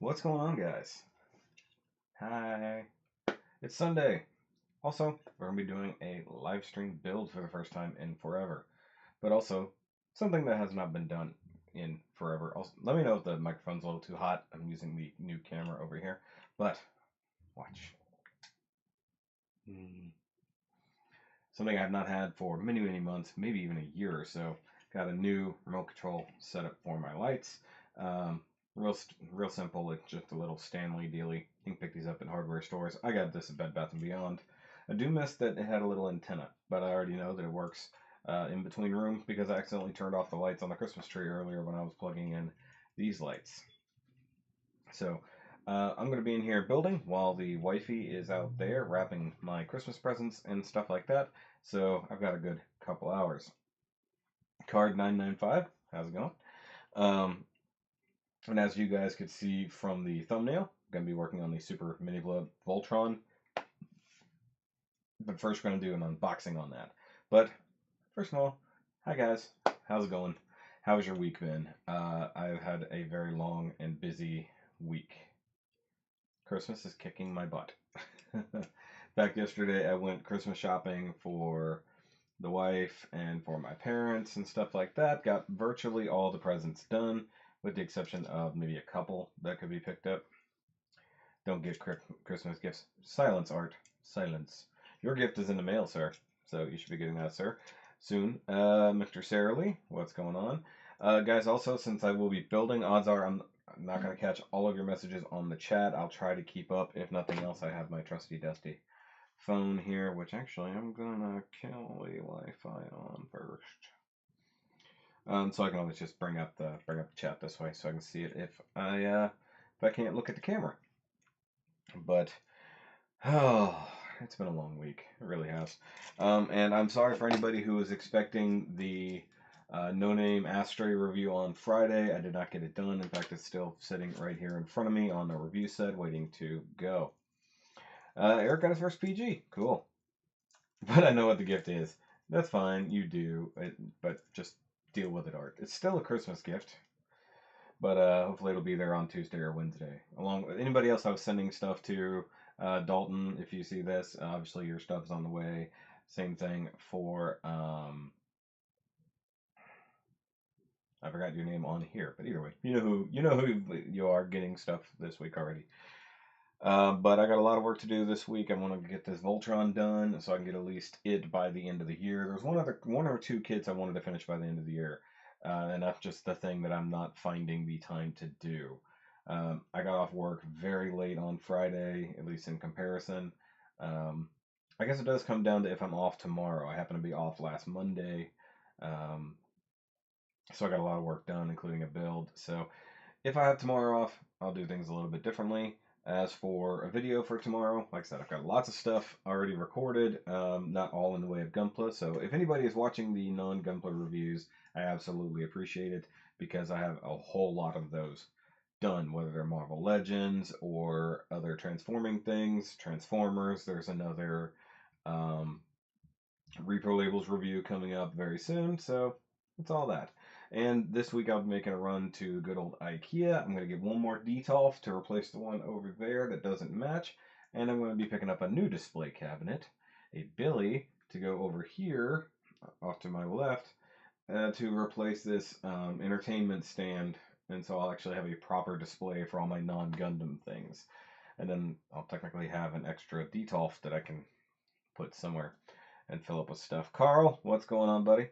What's going on, guys? Hi. It's Sunday. Also, we're going to be doing a live stream build for the first time in forever, but also something that has not been done in forever. Also, let me know if the microphone's a little too hot. I'm using the new camera over here, but watch. Something I've not had for many, many months, maybe even a year or so. Got a new remote control setup for my lights. Um, real simple. It's just a little Stanley dealie. You can pick these up in hardware stores. I got this at Bed Bath & Beyond. I do miss that it had a little antenna, but I already know that it works in between rooms because I accidentally turned off the lights on the Christmas tree earlier when I was plugging in these lights. So I'm going to be in here building while the wifey is out there wrapping my Christmas presents and stuff like that. So I've got a good couple hours. Card 995, how's it going? Um, and as you guys could see from the thumbnail, I'm going to be working on the Super Minpla Voltron. But first, we're going to do an unboxing on that. But first of all, hi guys, how's it going? How's your week been? I've had a very long and busy week. Christmas is kicking my butt. Back yesterday, I went Christmas shopping for the wife and for my parents and stuff like that. Got virtually all the presents done, with the exception of maybe a couple that could be picked up. Don't get Christmas gifts. Silence, Art. Silence. Your gift is in the mail, sir. So you should be getting that, sir, soon. Mr. Sarah Lee, what's going on? Guys, also, since I will be building, odds are I'm not going to catch all of your messages on the chat. I'll try to keep up. If nothing else, I have my trusty dusty phone here, which actually I'm going to kill the Wi-Fi on first. So I can always just bring up the chat this way so I can see it if I can't look at the camera. But oh, it's been a long week. It really has. And I'm sorry for anybody who was expecting the No Name Astray review on Friday. I did not get it done. In fact, it's still sitting right here in front of me on the review set, waiting to go. Eric got his first PG. Cool. But I know what the gift is. That's fine. You do. But just deal with it, Art. It's still a Christmas gift. But hopefully it'll be there on Tuesday or Wednesday. Along with anybody else I was sending stuff to, Dalton, if you see this, obviously your stuff's on the way. Same thing for, I forgot your name on here, but either way, you know who you are getting stuff this week already. But I got a lot of work to do this week. I want to get this Voltron done so I can get at least it by the end of the year. There's one or two kits I wanted to finish by the end of the year. And that's just the thing that I'm not finding the time to do. I got off work very late on Friday, at least in comparison. I guess it does come down to if I'm off tomorrow. I happen to be off last Monday. So I got a lot of work done, including a build. So if I have tomorrow off, I'll do things a little bit differently. As for a video for tomorrow, like I said, I've got lots of stuff already recorded, not all in the way of Gunpla. So if anybody is watching the non-Gunpla reviews, I absolutely appreciate it because I have a whole lot of those done, whether they're Marvel Legends or other transforming things, Transformers. There's another Repro Labels review coming up very soon, so it's all that. And this week I'll be making a run to good old IKEA. I'm going to get one more Detolf to replace the one over there that doesn't match. And I'm going to be picking up a new display cabinet, a Billy, to go over here, off to my left, to replace this entertainment stand. And so I'll actually have a proper display for all my non-Gundam things. And then I'll technically have an extra Detolf that I can put somewhere and fill up with stuff. Carl, what's going on, buddy?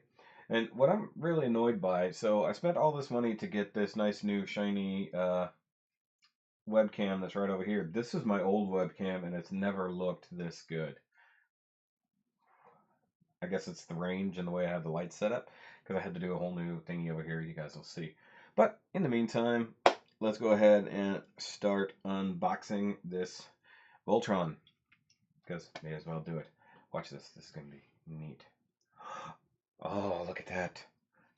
And what I'm really annoyed by, so I spent all this money to get this nice new shiny webcam that's right over here. This is my old webcam, and it's never looked this good. I guess it's the range and the way I have the lights set up, because I had to do a whole new thingy over here. You guys will see. But in the meantime, let's go ahead and start unboxing this Voltron, because may as well do it. Watch this. This is going to be neat. Oh, look at that.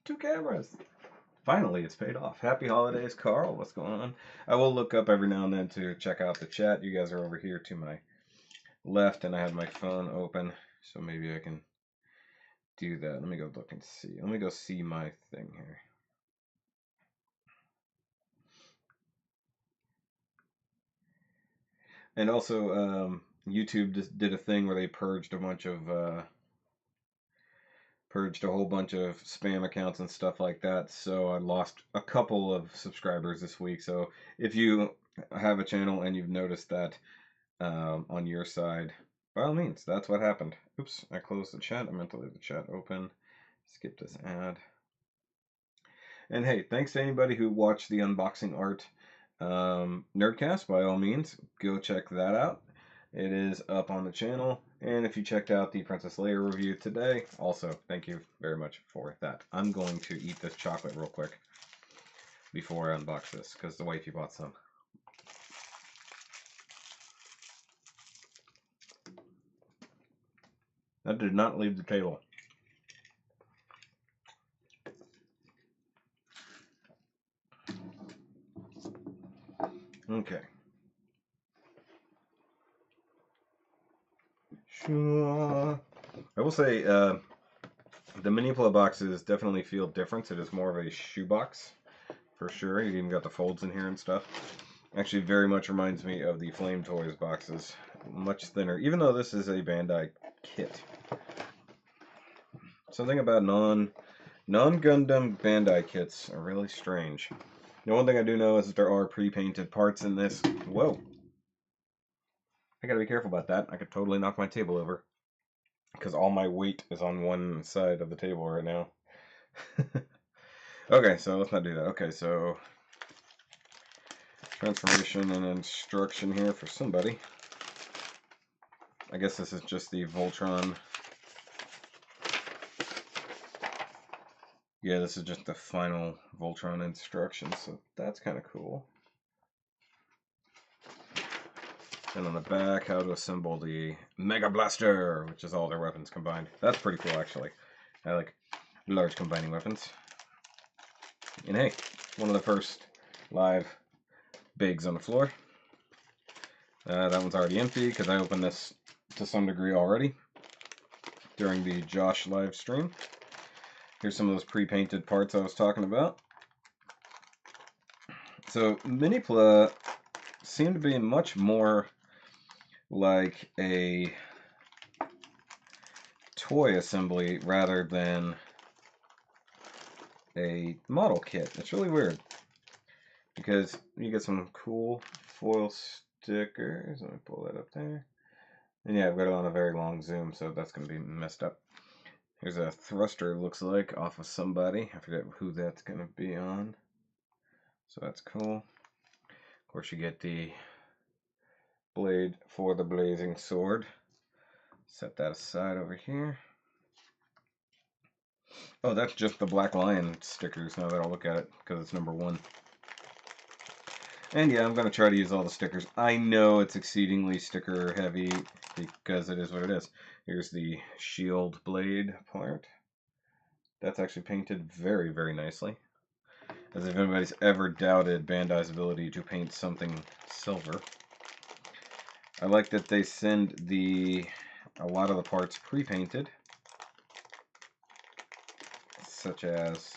2 cameras. Finally, it's paid off. Happy holidays, Carl. What's going on? I will look up every now and then to check out the chat. You guys are over here to my left, and I have my phone open, so maybe I can do that. Let me go look and see. Let me go see my thing here. And also, YouTube just did a thing where they purged a whole bunch of spam accounts and stuff like that. So I lost a couple of subscribers this week. So if you have a channel and you've noticed that on your side, by all means, that's what happened. Oops, I closed the chat. I meant to leave the chat open. Skip this ad. And hey, thanks to anybody who watched the unboxing art Nerdcast. By all means, go check that out. It is up on the channel. And if you checked out the Princess Leia review today, also thank you very much for that. I'm going to eat this chocolate real quick before I unbox this, because the wifey bought some. That did not leave the table. Okay. Sure. I will say, the Minpla boxes definitely feel different. It is more of a shoebox, for sure. You even got the folds in here and stuff. Actually, very much reminds me of the Flame Toys boxes. Much thinner, even though this is a Bandai kit. Something about non-Gundam Bandai kits are really strange. The one thing I do know is that there are pre-painted parts in this. Whoa. I gotta be careful about that. I could totally knock my table over, because all my weight is on one side of the table right now. Okay, so let's not do that. Okay, so transformation and instruction here for somebody. I guess this is just the Voltron. Yeah, this is just the final Voltron instructions, so that's kind of cool. And on the back, how to assemble the Mega Blaster, which is all their weapons combined. That's pretty cool, actually. I like large combining weapons. And hey, one of the first live bigs on the floor. That one's already empty, because I opened this to some degree already during the Josh live stream. Here's some of those pre-painted parts I was talking about. So Minpla seemed to be much more like a toy assembly rather than a model kit. It's really weird, because you get some cool foil stickers. Let me pull that up there. And yeah, I've got it on a very long zoom, so that's going to be messed up. Here's a thruster, looks like, off of somebody. I forget who that's going to be on. So that's cool. Of course, you get the blade for the blazing sword. Set that aside over here. Oh, that's just the Black Lion stickers, now that I look at it, because it's #1. And yeah, I'm going to try to use all the stickers. I know it's exceedingly sticker heavy, because it is what it is. Here's the shield blade part. That's actually painted very, very nicely. As if anybody's ever doubted Bandai's ability to paint something silver. I like that they send a lot of the parts pre-painted, such as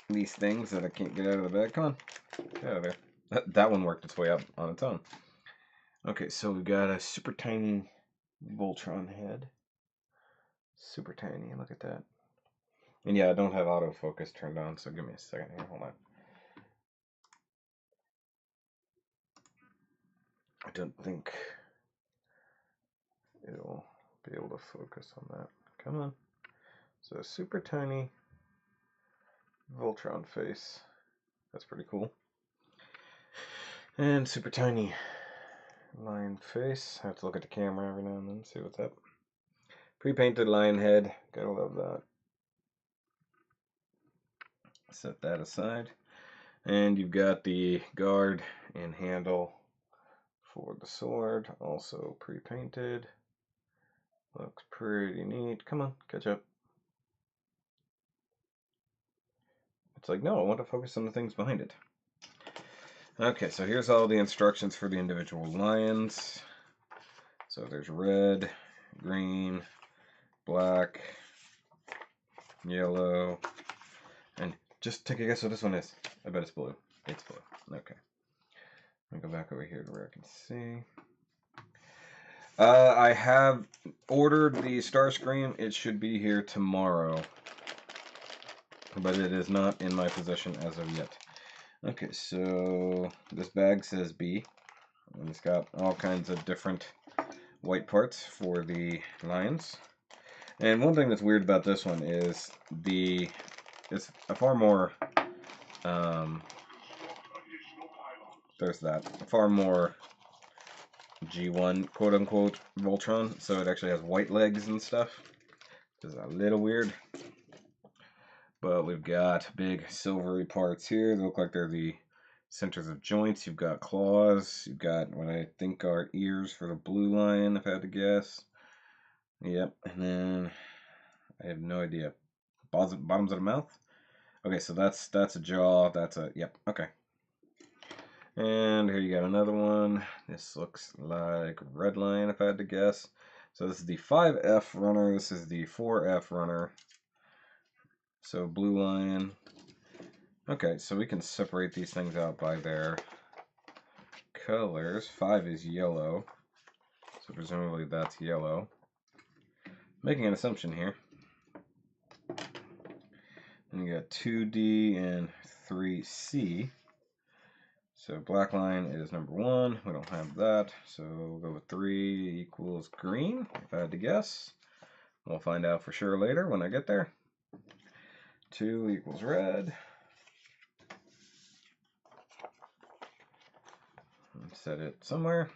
these things that I can't get out of the bag. Come on, get out of there. That one worked its way up on its own. Okay, so we've got a super tiny Voltron head. Super tiny, look at that. And yeah, I don't have autofocus turned on, so give me a second here, hold on. I don't think it'll be able to focus on that. Come on. So super tiny Voltron face. That's pretty cool. And super tiny lion face. I have to look at the camera every now and then, see what's up. Pre-painted lion head. Gotta love that. Set that aside. And you've got the guard and handle for the sword. Also pre-painted. Looks pretty neat. Come on, catch up. It's like, no, I want to focus on the things behind it. Okay, so here's all the instructions for the individual lions. So there's red, green, black, yellow, and just take a guess what this one is. I bet it's blue. It's blue. Okay. Let me go back over here to where I can see. I have ordered the Starscream. It should be here tomorrow, but it is not in my possession as of yet. Okay, so this bag says B, and it's got all kinds of different white parts for the lions. And one thing that's weird about this one is it's a far more there's that far more G1 quote unquote Voltron, so it actually has white legs and stuff. Which is a little weird. But we've got big silvery parts here. They look like they're the centers of joints. You've got claws. You've got what I think are ears for the blue lion, if I had to guess. Yep. And then I have no idea. Bottoms of the mouth? Okay, so that's a jaw. That's a... Yep. Okay. And here you got another one. This looks like red lion, if I had to guess. So this is the 5F runner. This is the 4F runner. So blue lion. Okay, so we can separate these things out by their colors. 5 is yellow. So presumably that's yellow. Making an assumption here. And you got 2D and 3C. So black line is number 1. We don't have that. So we'll go with 3 equals green, if I had to guess. We'll find out for sure later when I get there. 2 equals red. Set it somewhere.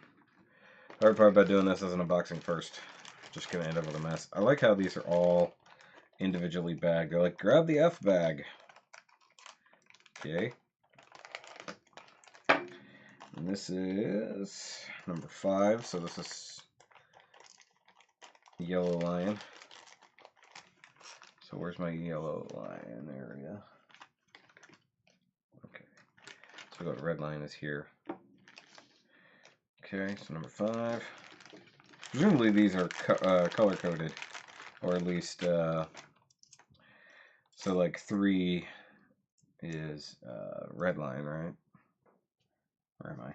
Hard part about doing this as an unboxing first. Just gonna end up with a mess. I like how these are all individually bagged. They're like, grab the F bag. Okay. And this is number 5, so this is yellow lion. So where's my yellow lion area? Okay. So we got red lion is here. Okay, so number 5. Presumably these are color coded, or at least so like 3 is red line, right? Where am I?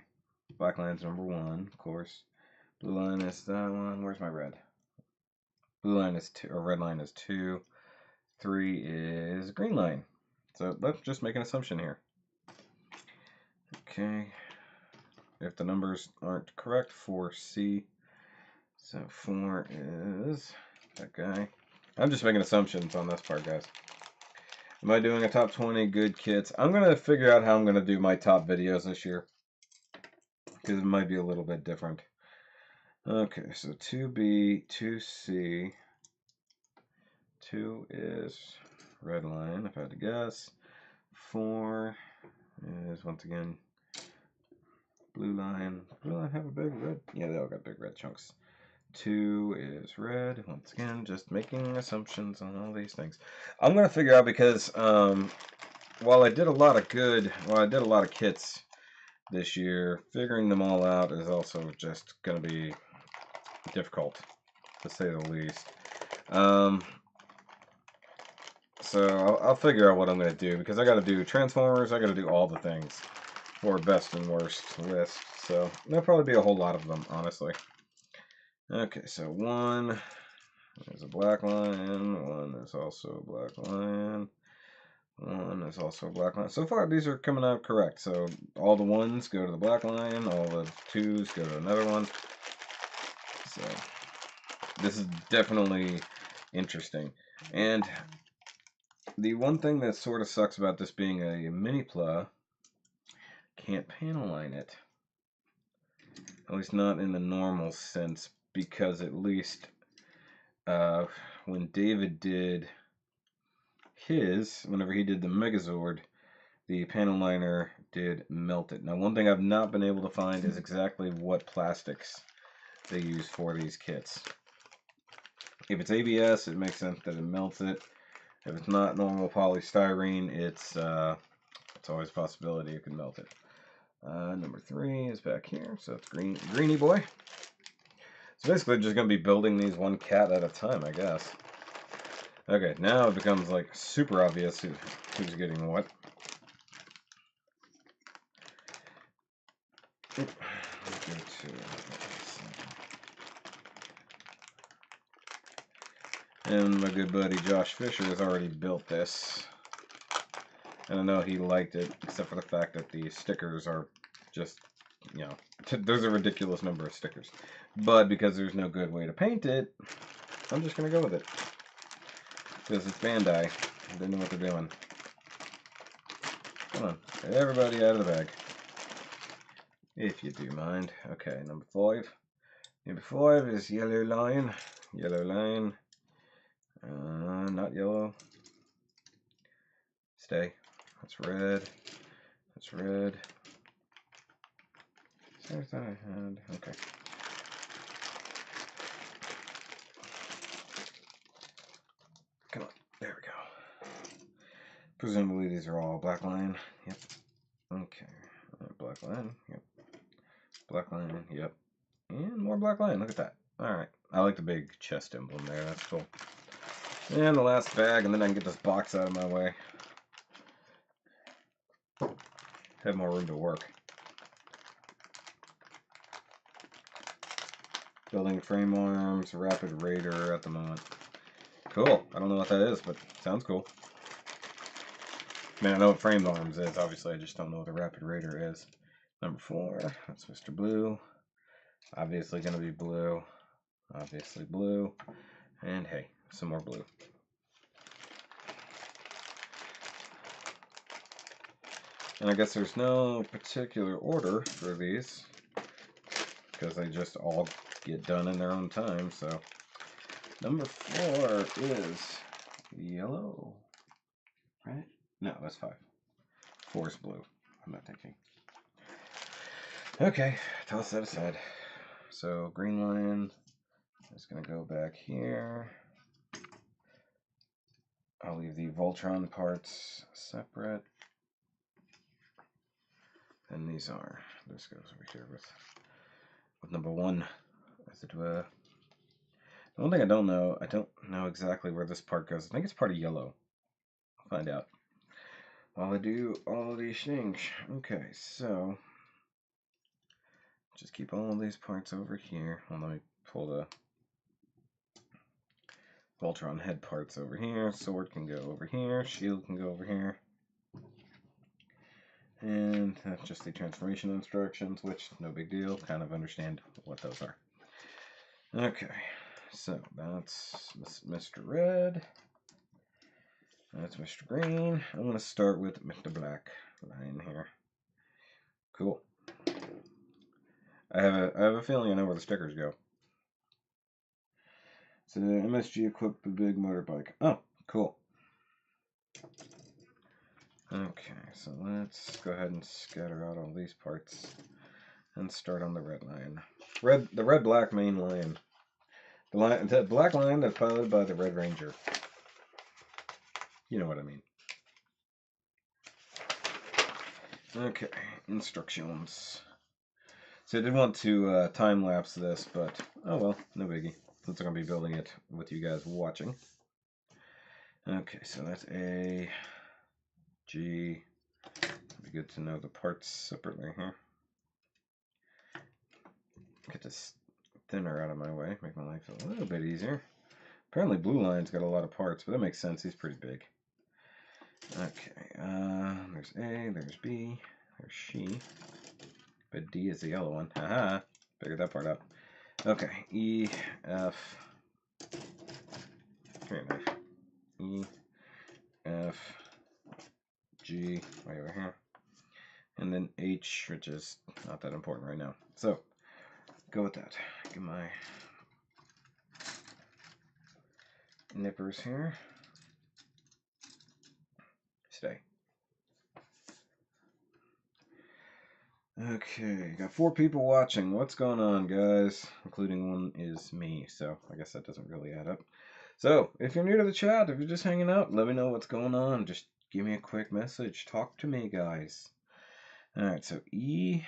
Black line's number 1, of course. Blue line is that one. Where's my red? Blue line is 2, or red line is 2. 3 is green line. So let's just make an assumption here. Okay. If the numbers aren't correct, 4C. So 4 is that guy. I'm just making assumptions on this part, guys. Am I doing a top 20 good kits? I'm going to figure out how I'm going to do my top videos this year, because it might be a little bit different. Okay, so 2B, 2C. 2 is red line, if I had to guess. 4 is, once again, blue line. Blue line have a big red? Yeah, they all got big red chunks. 2 is red. Once again, just making assumptions on all these things. I'm going to figure out, because while I did a lot of kits this year, figuring them all out is also just going to be difficult, to say the least. So I'll figure out what I'm going to do, because I got to do Transformers, I got to do all the things for best and worst list. So there'll probably be a whole lot of them, honestly. Okay, so 1 is a black lion, 1 is also a black lion, 1 is also a black lion. So far, these are coming out correct. So all the 1s go to the black lion, all the 2s go to another one. So this is definitely interesting. And the one thing that sort of sucks about this being a Minpla, can't panel line it. At least not in the normal sense, because at least when David did his, whenever he did the Megazord, the panel liner did melt it. Now, one thing I've not been able to find is exactly what plastics they use for these kits. If it's ABS, it makes sense that it melts it. If it's not normal polystyrene, it's always a possibility it can melt it. Number 3 is back here, so it's greeny boy. So basically just going to be building these one cat at a time, I guess. Okay, now it becomes like super obvious who's getting what. And my good buddy Josh Fisher has already built this. And I know he liked it, except for the fact that the stickers are just, you know, there's a ridiculous number of stickers. But because there's no good way to paint it, I'm just going to go with it. Because it's Bandai. They know what they're doing. Come on, get everybody out of the bag. If you do mind. Okay, number 5. Number 5 is Yellow Line. Yellow Line. Not yellow. Stay. That's red. That's red. I thought I had. Okay. Come on. There we go. Presumably these are all black line. Yep. Okay. Black line. Yep. Black line. Yep. And more black line. Look at that. Alright. I like the big chest emblem there. That's cool. And the last bag, and then I can get this box out of my way. Have more room to work. Building frame arms, Rapid Raider at the moment. Cool. I don't know what that is, but sounds cool. I mean, I know what frame arms is. Obviously, I just don't know what the Rapid Raider is. Number 4. That's Mr. Blue. Obviously going to be blue. Obviously blue. And hey, some more blue. And I guess there's no particular order for these, because they just all get done in their own time. So number 4 is yellow, right? No, that's 5. 4 is blue. I'm not thinking. Okay, toss that aside. So green line is going to go back here. I'll leave the Voltron parts separate. And these are, this goes over here with number 1, as it were. The one thing I don't know exactly where this part goes. I think it's part of yellow. I'll find out while I do all of these things. Okay, so just keep all of these parts over here. Well, let me pull the Voltron head parts over here. Sword can go over here. Shield can go over here. And that's just the transformation instructions, which, no big deal. Kind of understand what those are. Okay, so that's Mr. Red. That's Mr. Green. I'm going to start with Mr. Black line here. Cool. I have a feeling I know where the stickers go. So MSG equipped the big motorbike. Oh, cool. Okay, so let's go ahead and scatter out all these parts and start on the red line. The red-black main line. The black line that's piloted by the Red Ranger. You know what I mean. Okay, instructions. So I did want to time-lapse this, but oh well, no biggie, since I'm going to be building it with you guys watching. Okay, so that's A, G. It'd be good to know the parts separately here. Get this thinner out of my way, make my life a little bit easier. Apparently Blue Line's got a lot of parts, but that makes sense, he's pretty big. Okay, there's A, there's B, there's she. But D is the yellow one. Haha, figured that part out. Okay, E, F, very nice. E, F, G, way over here. And then H, which is not that important right now. So, go with that. Get my nippers here. Stay. Okay, got 4 people watching. What's going on, guys? Including one is me, so I guess that doesn't really add up. So, if you're new to the chat, if you're just hanging out, let me know what's going on. Just give me a quick message. Talk to me, guys. Alright, so E11.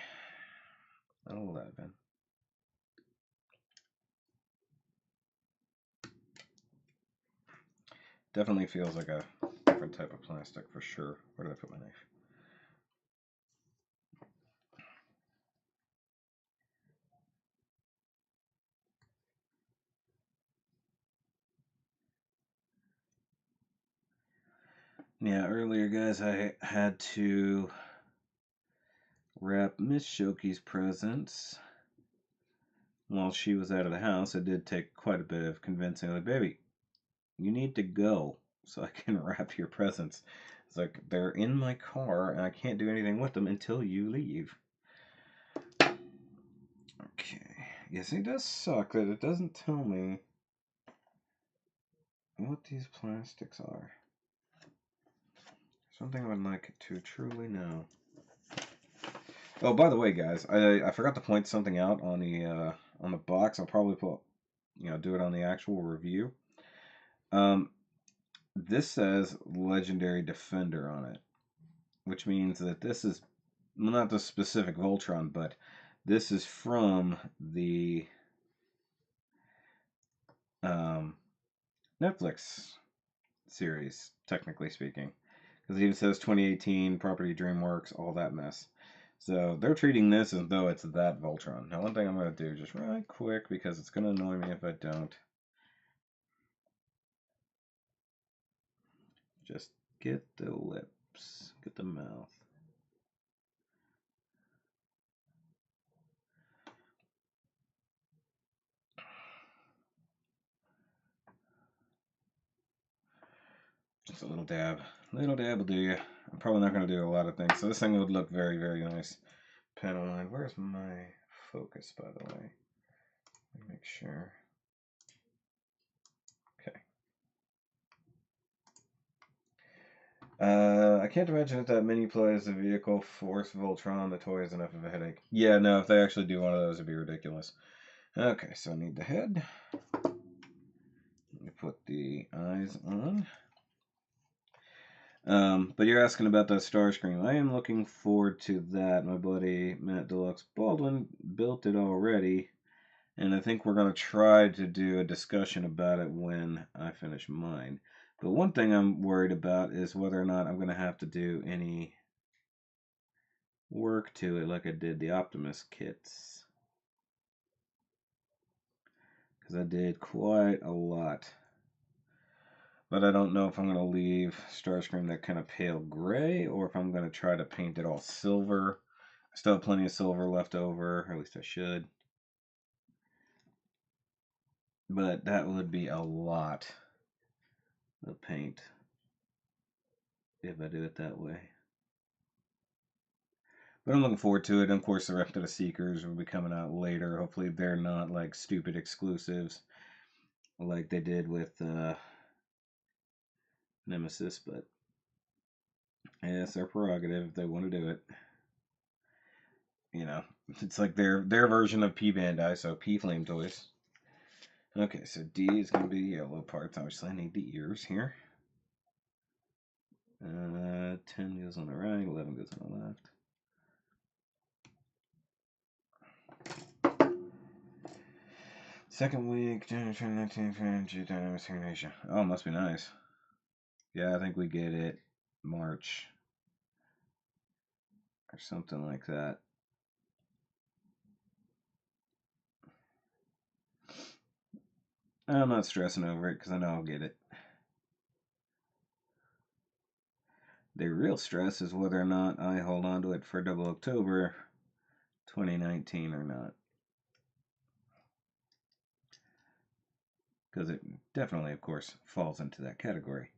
Definitely feels like a different type of plastic for sure. Where did I put my knife? Yeah, earlier, guys, I had to wrap Miss Shoky's presents while she was out of the house. It did take quite a bit of convincing. Like, baby, you need to go so I can wrap your presents. It's like, they're in my car and I can't do anything with them until you leave. Okay. Yes, it does suck that it doesn't tell me what these plastics are. Something I would like to truly know. Oh, by the way, guys, I forgot to point something out on the box. I'll probably do it on the actual review. This says Legendary Defender on it, which means that this is, well, not the specific Voltron, but this is from the Netflix series, technically speaking. Because it even says 2018, Property DreamWorks, all that mess. So they're treating this as though it's that Voltron. Now, one thing I'm going to do, just right quick, because it's going to annoy me if I don't. Just get the lips, get the mouth. Just a little dab. Little dab will do you. I'm probably not going to do a lot of things. So this thing would look very, very nice. Panel line. Where's my focus, by the way? Let me make sure. Okay. I can't imagine that Minpla is a vehicle force Voltron. The toy is enough of a headache. Yeah, no, if they actually do one of those, it'd be ridiculous. Okay, so I need the head. Let me put the eyes on. But you're asking about that Starscream. I am looking forward to that. My buddy Matt Deluxe Baldwin built it already, and I think we're going to try to do a discussion about it when I finish mine. But one thing I'm worried about is whether or not I'm going to have to do any work to it like I did the Optimus kits. Because I did quite a lot. But I don't know if I'm going to leave Starscream that kind of pale gray, or if I'm going to try to paint it all silver. I still have plenty of silver left over, or at least I should. But that would be a lot of paint if I do it that way. But I'm looking forward to it. And of course, the rest of the Seekers will be coming out later. Hopefully, they're not like stupid exclusives like they did with Nemesis. But yeah, it's their prerogative if they want to do it. You know, it's like their version of P Bandai, so P Flame Toys. Okay, so D is going to be yellow parts. Obviously, I need the ears here. 10 goes on the right, 11 goes on the left. Second week, January 2019, Dynamics here in Asia. Oh, must be nice. Yeah, I think we get it March or something like that. I'm not stressing over it because I know I'll get it. The real stress is whether or not I hold on to it for double October 2019 or not. Because it definitely, of course, falls into that category.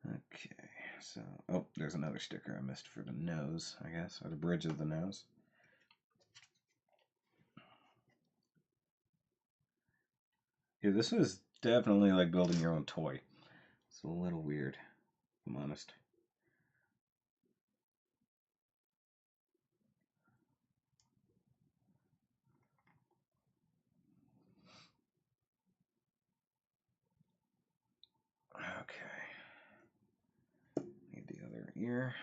Okay, so, oh, there's another sticker I missed for the nose, I guess, or the bridge of the nose. Yeah, this is definitely like building your own toy. It's a little weird, if I'm honest. Okay. Need the other ear.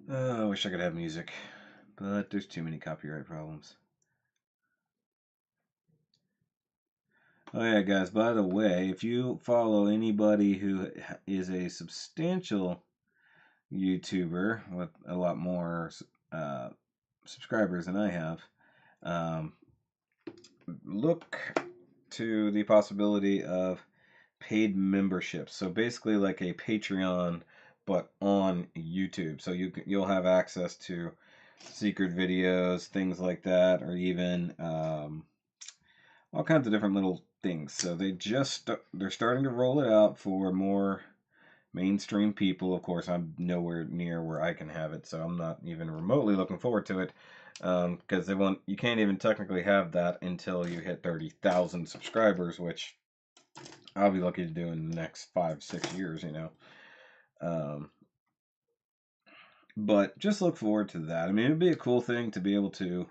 Oh, I wish I could have music, but there's too many copyright problems. Oh yeah, guys, by the way, if you follow anybody who is a substantial YouTuber with a lot more subscribers than I have, look to the possibility of paid memberships. So basically like a Patreon, but on YouTube. So you'll have access to secret videos, things like that, or even all kinds of different little things. So they're starting to roll it out for more mainstream people. Of course, I'm nowhere near where I can have it, so I'm not even remotely looking forward to it. Because you can't even technically have that until you hit 30,000 subscribers, which I'll be lucky to do in the next 5-6 years, you know. But just look forward to that. I mean, it'd be a cool thing to be able to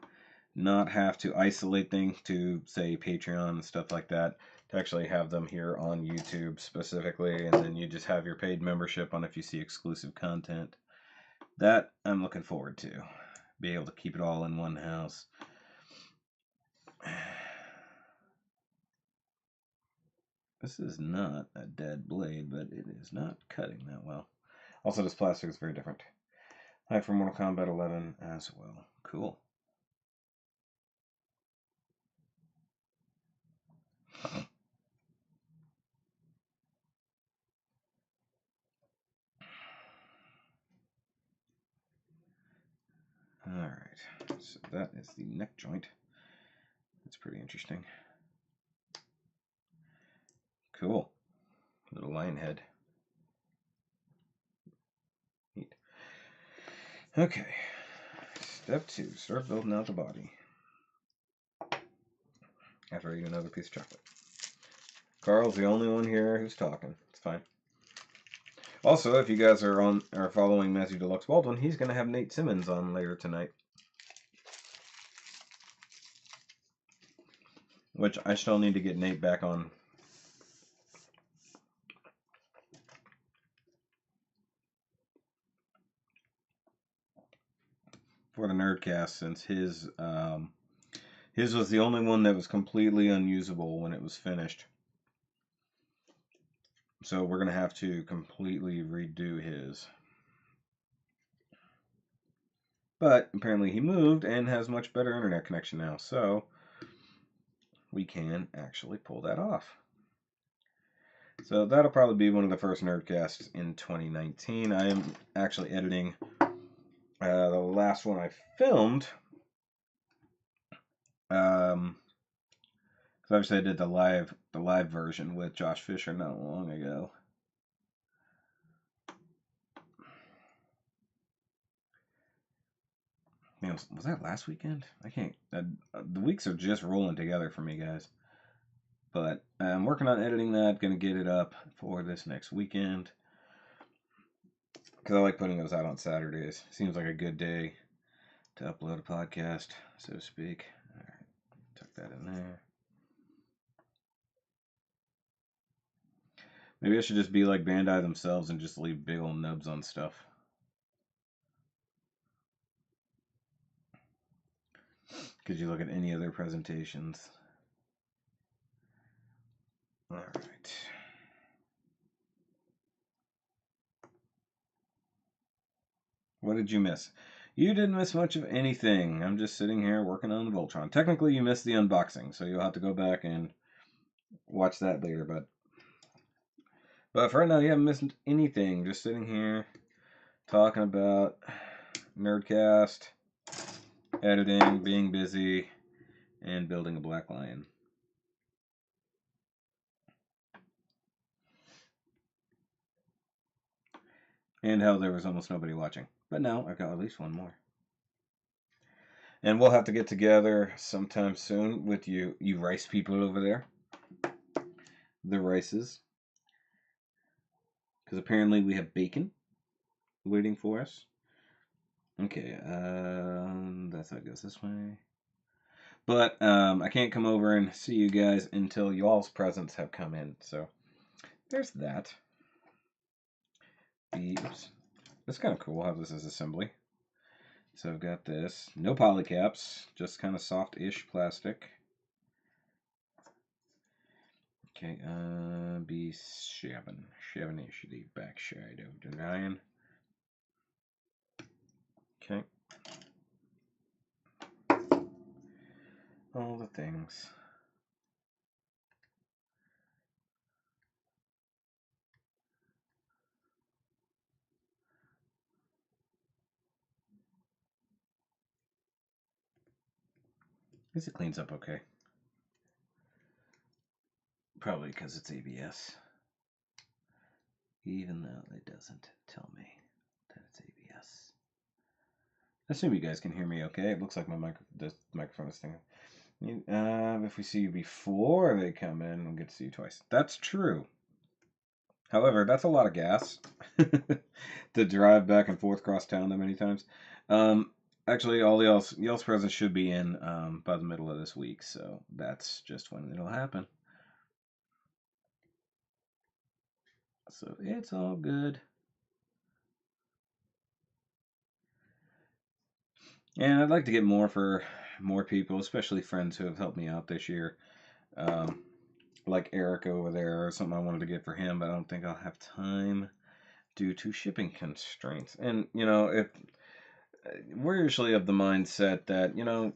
not have to isolate things to, say, Patreon and stuff like that, to actually have them here on YouTube specifically, and then you just have your paid membership on if you see exclusive content. That I'm looking forward to. Be able to keep it all in one house. This is not a dead blade, but it is not cutting that well. Also, this plastic is very different. Hi for Mortal Kombat 11 as well. Cool. Alright, so that is the neck joint. That's pretty interesting. Cool. Little lion head. Neat. Okay. Step 2. Start building out the body. After I eat another piece of chocolate. Carl's the only one here who's talking. It's fine. Also, if you guys are following Matthew Deluxe Baldwin, he's going to have Nate Simmons on later tonight. Which I still need to get Nate back on. For the Nerdcast, since his was the only one that was completely unusable when it was finished. So we're going to have to completely redo his. But apparently he moved and has much better internet connection now, so we can actually pull that off. So that'll probably be one of the first Nerdcasts in 2019. I am actually editing the last one I filmed. Because obviously I did the live version with Josh Fisher not long ago. Man, was that last weekend? I can't. The weeks are just rolling together for me, guys. But I'm working on editing that. Going to get it up for this next weekend. Because I like putting those out on Saturdays. Seems like a good day to upload a podcast, so to speak. Alright, tuck that in there. Maybe I should just be like Bandai themselves and just leave big old nubs on stuff. Could you look at any other presentations? Alright. What did you miss? You didn't miss much of anything. I'm just sitting here working on the Voltron. Technically, you missed the unboxing, so you'll have to go back and watch that later. But for right now, you haven't missed anything. Just sitting here talking about Nerdcast, editing, being busy, and building a black lion. And how there was almost nobody watching. But now I've got at least one more. And we'll have to get together sometime soon with you rice people over there. The rices. Because apparently we have bacon waiting for us. Okay, that's how it goes this way. But I can't come over and see you guys until y'all's presents have come in. So there's that. Oops. That's kind of cool how this is assembly. So I've got this. No polycaps, just kind of soft-ish plastic. Okay, be 7. 7-ish, the backside of the lion. Okay. all the things. At least it cleans up okay. Probably because it's ABS. Even though it doesn't tell me that it's ABS. I assume you guys can hear me okay. It looks like the microphone is thinking. If we see you before they come in, we'll get to see you twice. That's true. However, that's a lot of gas to drive back and forth across town that many times. Actually, all y'all's presents should be in by the middle of this week, so that's just when it'll happen. So it's all good. And I'd like to get more for more people, especially friends who have helped me out this year. Like Eric over there, or something I wanted to get for him, but I don't think I'll have time due to shipping constraints. And, if we're usually of the mindset that,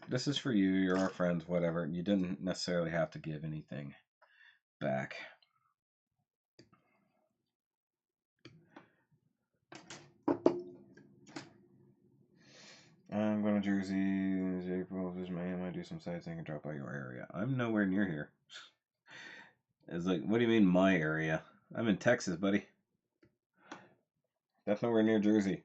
this is for you, you're our friends, whatever. You didn't necessarily have to give anything back. I'm going to Jersey, April, visit Miami, I do some sightseeing and drop by your area. I'm nowhere near here. It's like, what do you mean my area? I'm in Texas, buddy. That's nowhere near Jersey.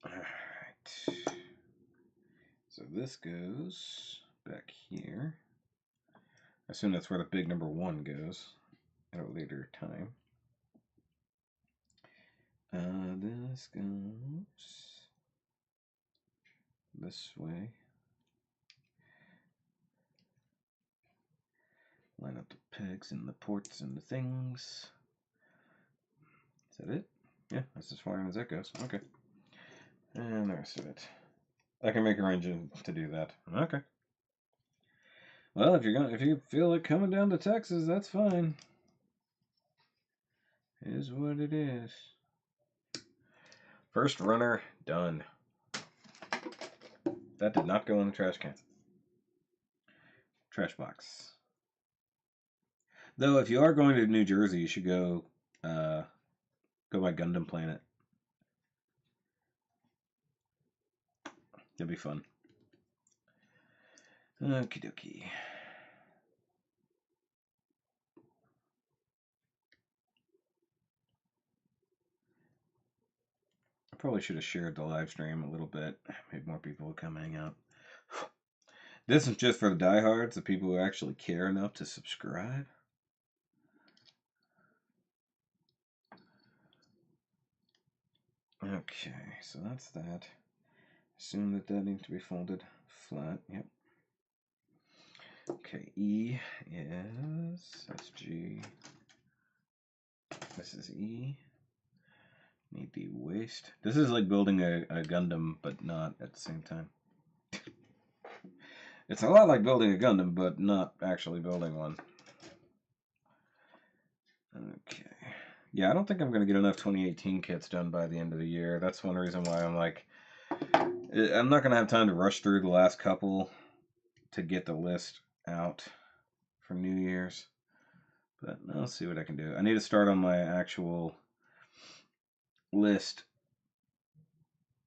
Alright. So this goes back here. I assume that's where the big number 1 goes at a later time. This goes this way. Line up the pegs and the ports and the things. Is that it? Yeah, that's as far in as that goes. Okay. And the rest of it. I can make arrangements to do that. Okay. Well, if you feel like coming down to Texas, that's fine. It is what it is. First runner done. That did not go in the trash can. Trash box. Though, if you are going to New Jersey, you should go by Gundam Planet. It'll be fun. Okie dokie. I probably should have shared the live stream a little bit. Maybe more people will come hang out. This is just for the diehards, the people who actually care enough to subscribe. Okay, so that's that. Assume that needs to be folded flat. Yep. Okay, E is, that's G. This is E. Need the waist. This is like building a Gundam, but not at the same time. It's a lot like building a Gundam, but not actually building one. Okay. Yeah, I don't think I'm going to get enough 2018 kits done by the end of the year. That's one reason why I'm like, I'm not going to have time to rush through the last couple to get the list out for New Year's. But I'll see what I can do. I need to start on my actual list.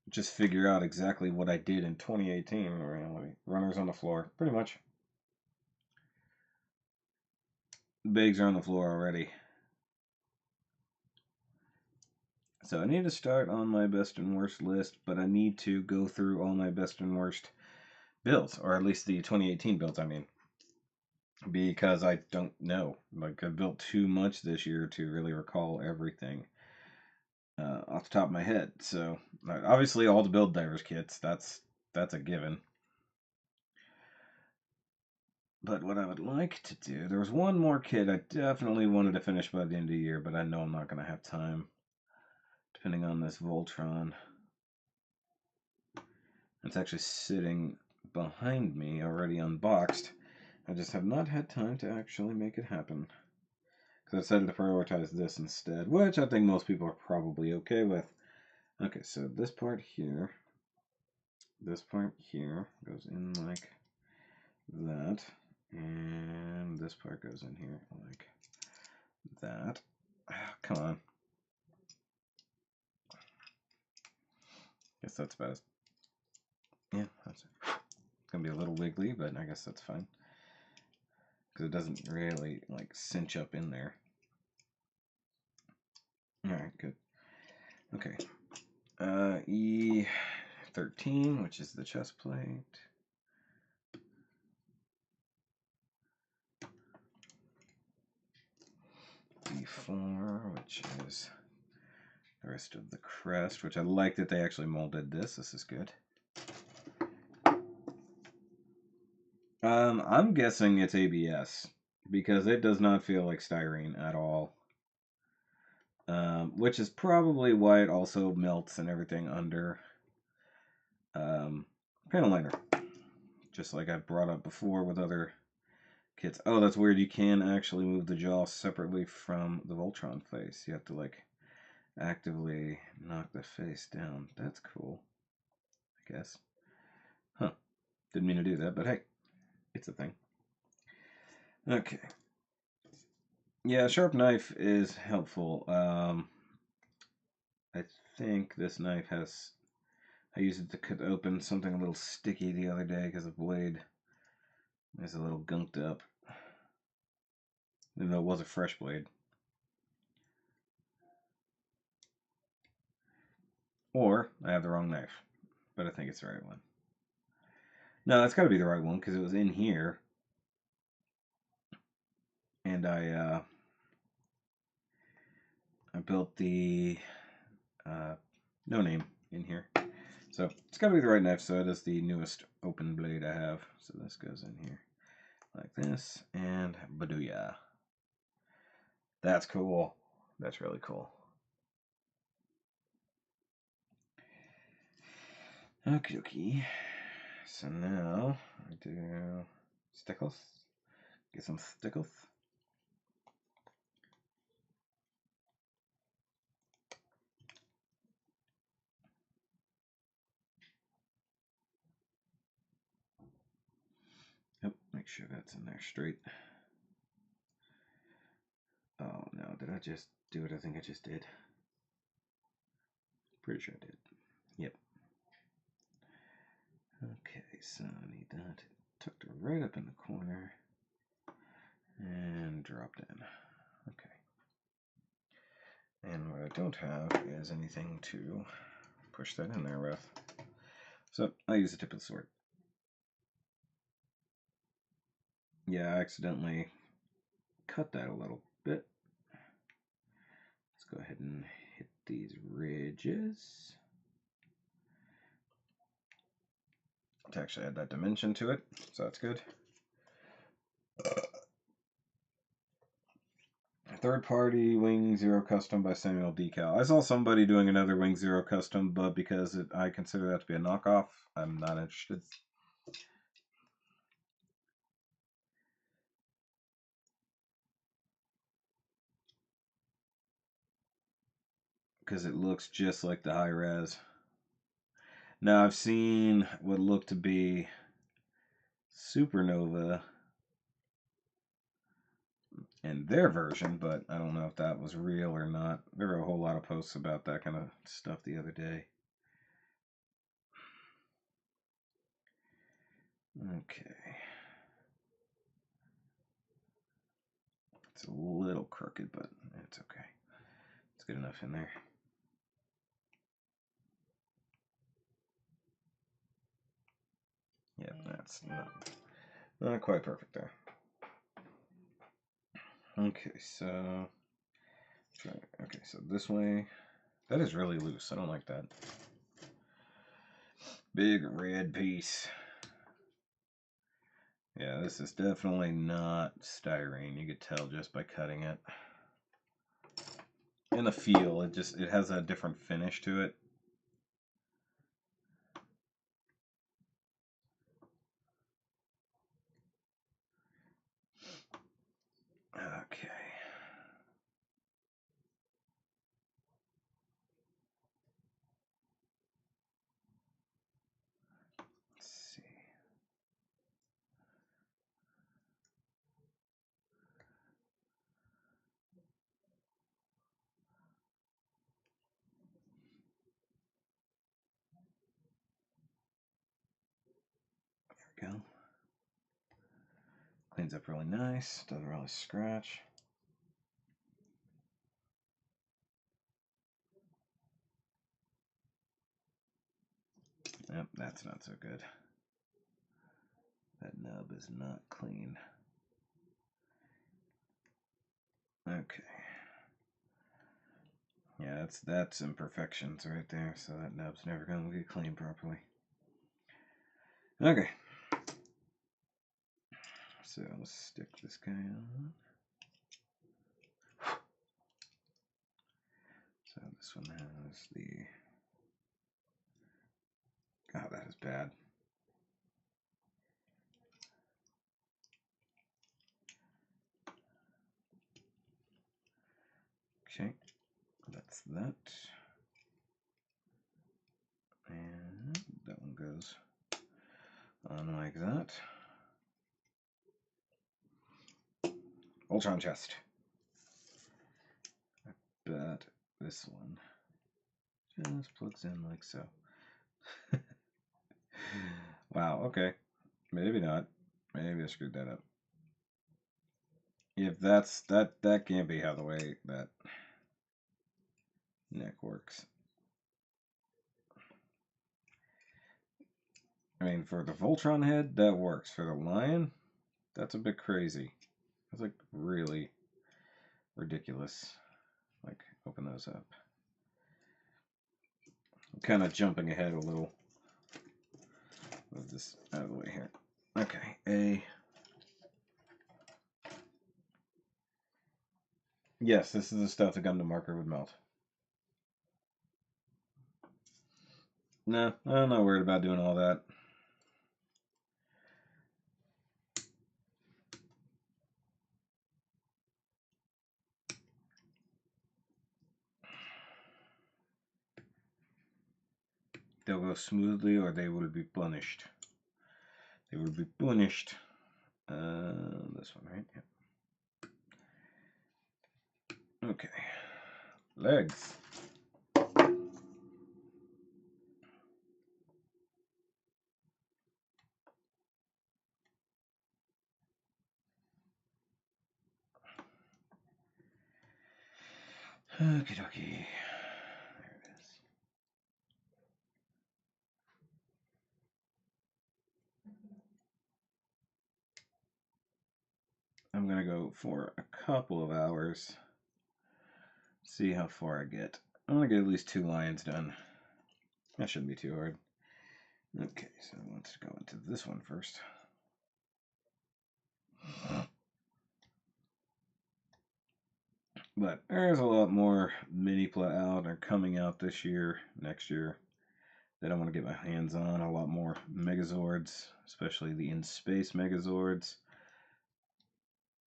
Just figure out exactly what I did in 2018. Runners on the floor, pretty much. Bags are on the floor already. So I need to start on my best and worst list, but I need to go through all my best and worst builds, or at least the 2018 builds, I mean. Because I don't know. Like, I built too much this year to really recall everything off the top of my head. So, obviously all the build divers kits, that's a given. But what I would like to do, there was one more kit I definitely wanted to finish by the end of the year, but I know I'm not going to have time, depending on this Voltron. It's actually sitting behind me, already unboxed. I just have not had time to actually make it happen. because I decided to prioritize this instead, which I think most people are probably okay with. Okay, so this part here goes in like that, and this part goes in here like that. Oh, come on. Guess that's about it. Yeah, that's it. It's gonna be a little wiggly, but I guess that's fine because it doesn't really like cinch up in there. All right, good. Okay, E13, which is the chest plate. E4, which is the rest of the crest, which I like that they actually molded this. This is good. I'm guessing it's ABS because it does not feel like styrene at all. Which is probably why it also melts and everything under panel liner. Just like I brought up before with other kits. Oh, that's weird. You can actually move the jaw separately from the Voltron face. You have to like actively knock the face down. That's cool, I guess. Huh. Didn't mean to do that, but hey, it's a thing. Okay. Yeah, a sharp knife is helpful. I think this knife has... I used it to cut open something a little sticky the other day because the blade is a little gunked up. Even though it was a fresh blade. Or I have the wrong knife, but I think it's the right one. No, that's got to be the right one because it was in here. And I built the no name in here. So it's got to be the right knife, so it is the newest open blade I have. So this goes in here like this, and badooyah. That's cool. That's really cool. Okay. So now I do stickles. Get some stickles. Yep, make sure that's in there straight. Oh no, did I just do what I think I just did? Pretty sure I did. Yep. Okay, so I need that tucked right up in the corner and dropped in. Okay. And what I don't have is anything to push that in there with. So I'll use the tip of the sword. Yeah, I accidentally cut that a little bit. Let's go ahead and hit these ridges to actually add that dimension to it, so that's good. Third party Wing Zero Custom by Samuel Decal. I saw somebody doing another Wing Zero Custom, but because I consider that to be a knockoff, I'm not interested. Because it looks just like the high res. Now I've seen what looked to be Supernova in their version, but I don't know if that was real or not. There were a whole lot of posts about that kind of stuff the other day. Okay. It's a little crooked, but it's okay. It's good enough in there. Yep, that's not quite perfect there. Okay, so this way. That is really loose. I don't like that. Big red piece. Yeah, this is definitely not styrene. You could tell just by cutting it. And the feel, it has a different finish to it. Okay. Cleans up really nice. Doesn't really scratch. Yep, that's not so good. That nub is not clean. Okay. Yeah, that's imperfections right there, so that nub's never going to get cleaned properly. Okay. So let's stick this guy on. So this one has the... God, that is bad. Okay, that's that. And that one goes on like that. Voltron chest. I bet this one just plugs in like so. Wow, okay. Maybe not. Maybe I screwed that up. If that can't be how the way that neck works. I mean, for the Voltron head, that works. For the lion, that's a bit crazy. That's like really ridiculous. Like, open those up. I'm kind of jumping ahead a little. Move this out of the way here. Okay, yes, this is the stuff the gum to marker would melt. No, I'm not worried about doing all that. They'll go smoothly or they will be punished. They will be punished. This one, right? Yep. Okay. Legs. Okie dokie. There it is. I'm going to go for a couple of hours. See how far I get. I want to get at least 2 lions done. That shouldn't be too hard. Okay, so let's go into this one first. But there's a lot more Minpla out or coming out this year, next year, that I want to get my hands on. A lot more Megazords, especially the in-space Megazords.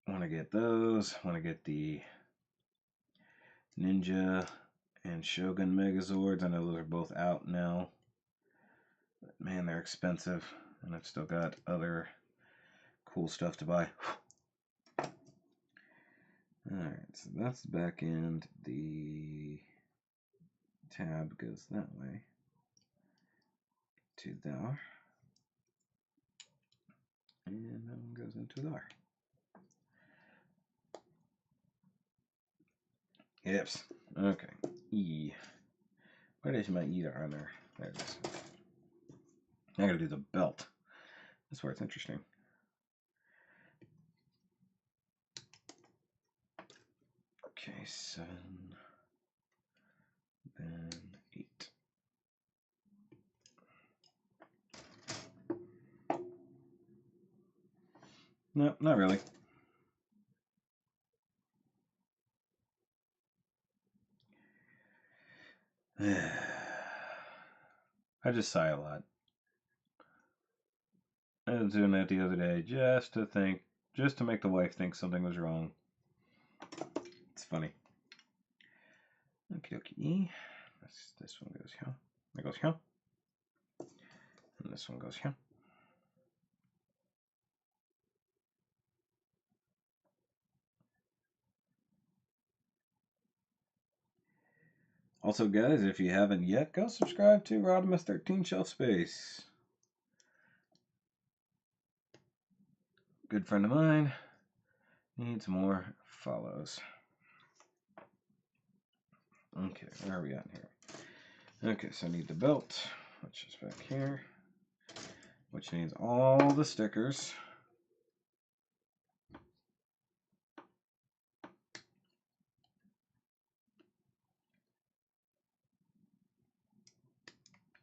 I want to get those. I want to get the Ninja and Shogun Megazords. I know those are both out now. But man, they're expensive. And I've still got other cool stuff to buy. Alright, so that's the back end. The tab goes that way to there. And that one goes into there. Yips. Okay. E. Where is my E on there? There it is. I gotta do the belt. That's where it's interesting. Okay, 7. Then 8. No, not really. I just sigh a lot. I was doing that the other day just to make the wife think something was wrong. It's funny. Okie dokie. This one goes here. That goes here. And this one goes here. Also, guys, if you haven't yet, go subscribe to Rodimus 13 Shelf Space. good friend of mine, needs more follows. Okay, where are we at here? Okay, so I need the belt, which is back here, which needs all the stickers.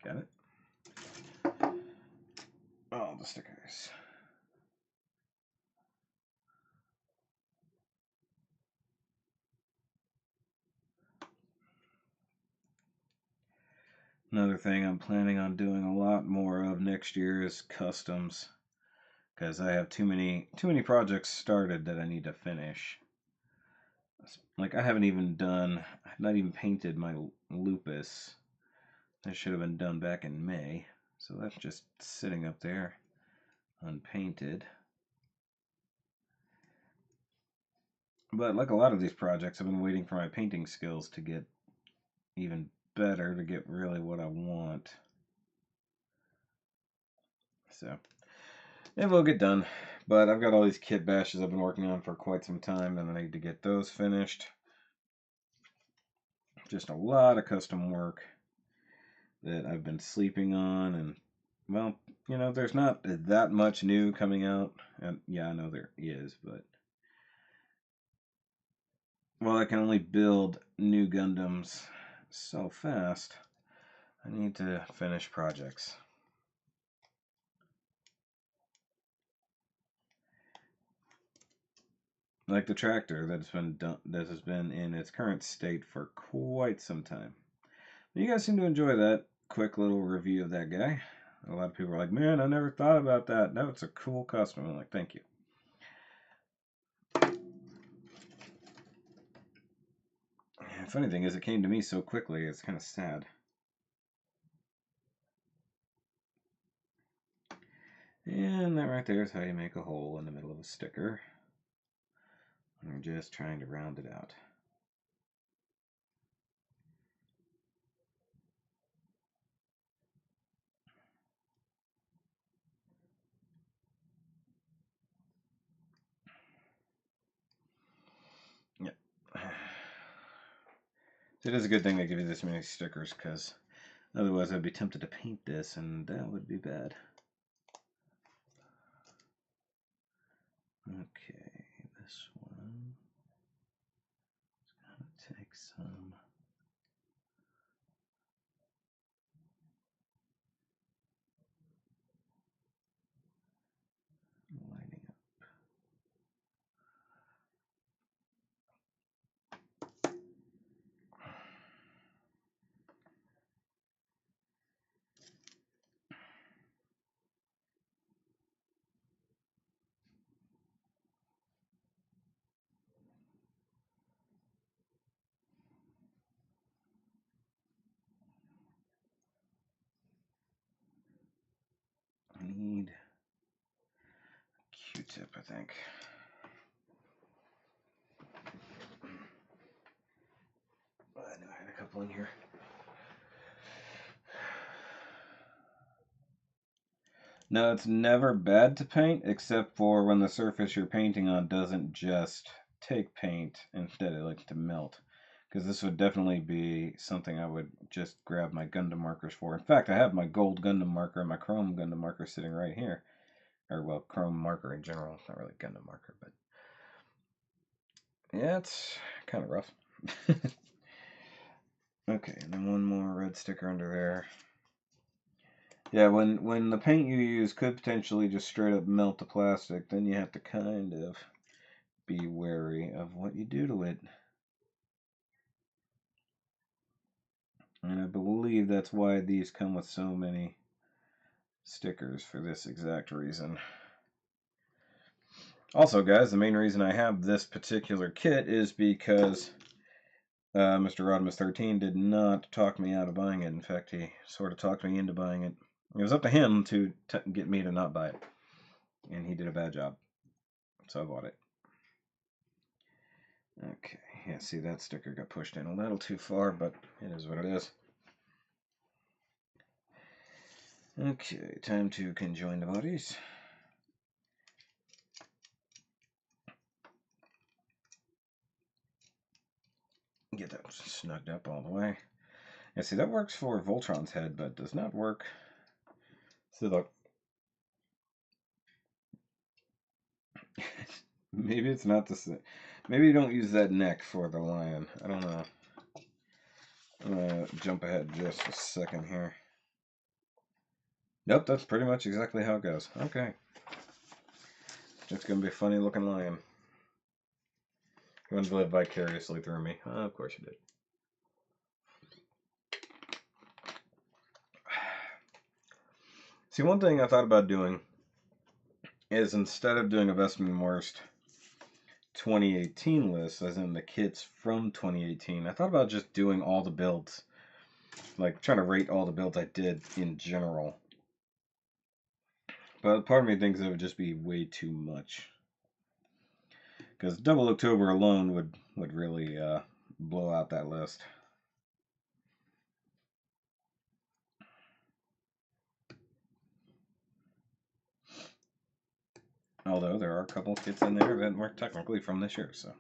Got it? All the stickers. Another thing I'm planning on doing a lot more of next year is customs, because I have too many projects started that I need to finish. Like I haven't even done, I've not even painted my lupus. That should have been done back in May, so that's just sitting up there unpainted. But like a lot of these projects, I've been waiting for my painting skills to get even better, to get really what I want. So it will get done, but I've got all these kit bashes I've been working on for quite some time, and I need to get those finished. Just a lot of custom work that I've been sleeping on, and well, you know, there's not that much new coming out, and yeah, I know there is, but well, I can only build new Gundams so fast. I need to finish projects. Like the tractor that has been in its current state for quite some time. You guys seem to enjoy that quick little review of that guy. A lot of people are like, man, I never thought about that. No, it's a cool custom. I'm like, thank you. The funny thing is, it came to me so quickly, it's kind of sad. And that right there is how you make a hole in the middle of a sticker. I'm just trying to round it out. Yep. It is a good thing they give you this many stickers, because otherwise I'd be tempted to paint this, and that would be bad. Okay, this one is going to take some lining up. I need a Q-tip, I think. I knew I had a couple in here. No, it's never bad to paint, except for when the surface you're painting on doesn't just take paint, instead it likes to melt. Because this would definitely be something I would just grab my Gundam markers for. In fact, I have my gold Gundam marker and my chrome Gundam marker sitting right here. Or, well, chrome marker in general. It's not really Gundam marker, but yeah, it's kind of rough. Okay, and then one more red sticker under there. Yeah, when the paint you use could potentially just straight up melt the plastic, then you have to kind of be wary of what you do to it. And I believe that's why these come with so many stickers, for this exact reason. Also, guys, the main reason I have this particular kit is because Mr. Rodimus 13 did not talk me out of buying it. In fact, he sort of talked me into buying it. It was up to him to get me to not buy it. And he did a bad job. So I bought it. Okay, yeah, see, that sticker got pushed in a little too far, but it is what it is. Okay, time to conjoin the bodies. Get that snugged up all the way. Yeah, see, that works for Voltron's head, but does not work. So look. Maybe it's not the same. Maybe you don't use that neck for the lion. I don't know. I'm gonna jump ahead just a second here. Nope, that's pretty much exactly how it goes. Okay. It's gonna be a funny looking lion. You want to live vicariously through me. Oh, of course you did. See, one thing I thought about doing is instead of doing a Best and Worst 2018 list, as in the kits from 2018, I thought about just doing all the builds. Like, trying to rate all the builds I did in general. But part of me thinks it would just be way too much. Because Double October alone would really blow out that list. Although there are a couple of kits in there that weren't technically from this year, so.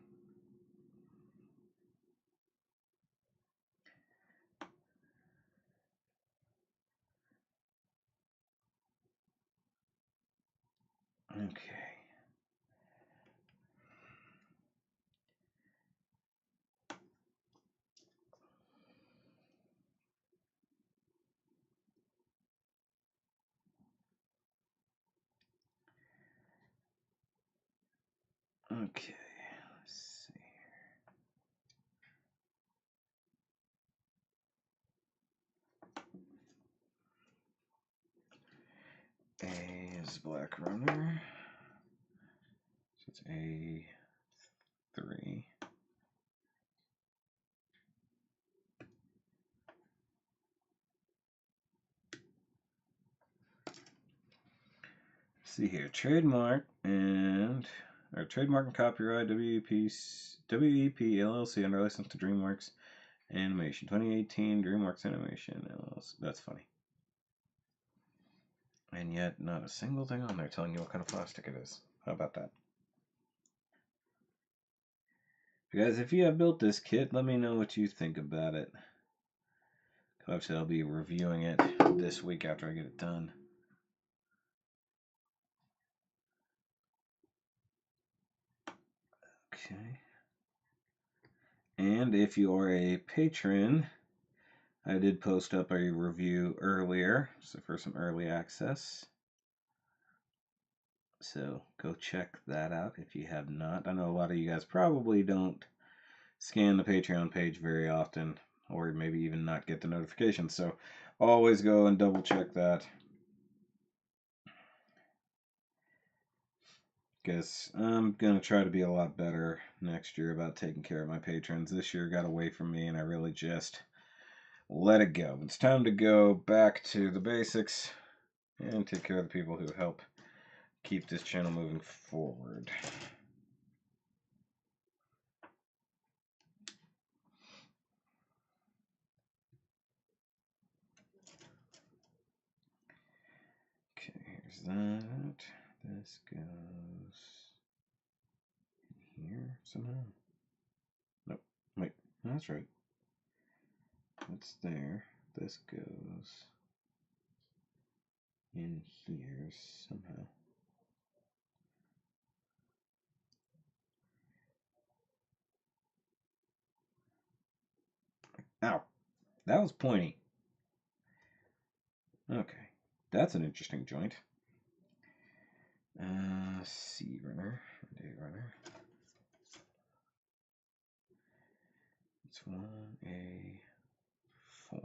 Okay. Okay, let's see here. A is Black Runner. So it's A3. See here, trademark and copyright WEP LLC under license to DreamWorks Animation 2018 DreamWorks Animation LLC. That's funny. And yet, not a single thing on there telling you what kind of plastic it is. How about that? Guys, if you have built this kit, let me know what you think about it. Obviously, I'll be reviewing it this week after I get it done. Okay. And if you are a patron, I did post up a review earlier, so for some early access. So go check that out if you have not. I know a lot of you guys probably don't scan the Patreon page very often, or maybe even not get the notifications. So always go and double check that. Because I'm going to try to be a lot better next year about taking care of my patrons. This year got away from me and I really just let it go. It's time to go back to the basics and take care of the people who help keep this channel moving forward. Okay, here's that. This goes here somehow. Nope. Wait, that's right. That's there. This goes in here somehow. Ow. That was pointy. Okay. That's an interesting joint. C runner. D runner. It's 1A4. So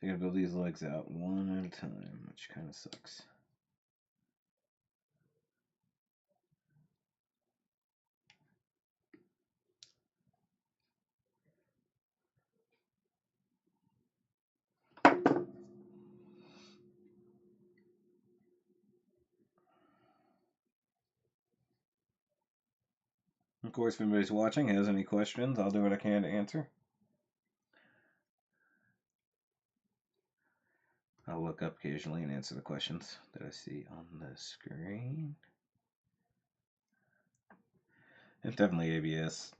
I gotta build these legs out one at a time, which kind of sucks. Of course, if anybody's watching has any questions, I'll do what I can to answer. I'll look up occasionally and answer the questions that I see on the screen. It's definitely ABS.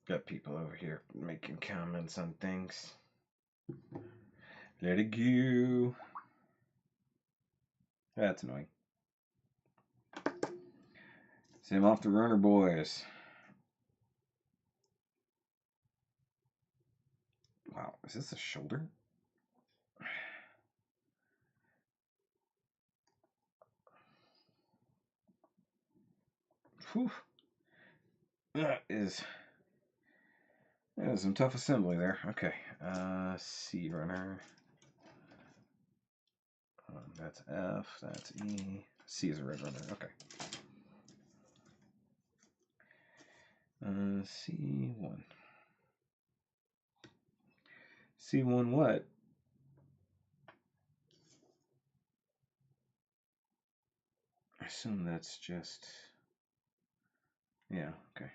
Got people over here making comments on things. Let it go. That's annoying. Same off the runner, boys. Wow, is this a shoulder? Whew. That is some tough assembly there. Okay, C runner. That's F, that's E. C is a red runner, okay. C1. C1 what? I assume that's just... Yeah, okay.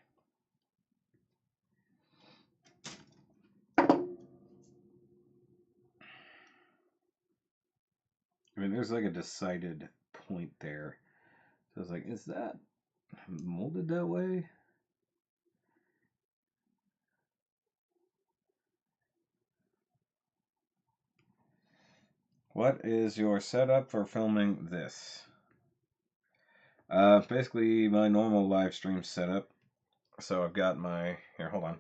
I mean, there's like a decided point there. So I was like, is that molded that way? What is your setup for filming this? Basically my normal live stream setup. So I've got my, here, hold on.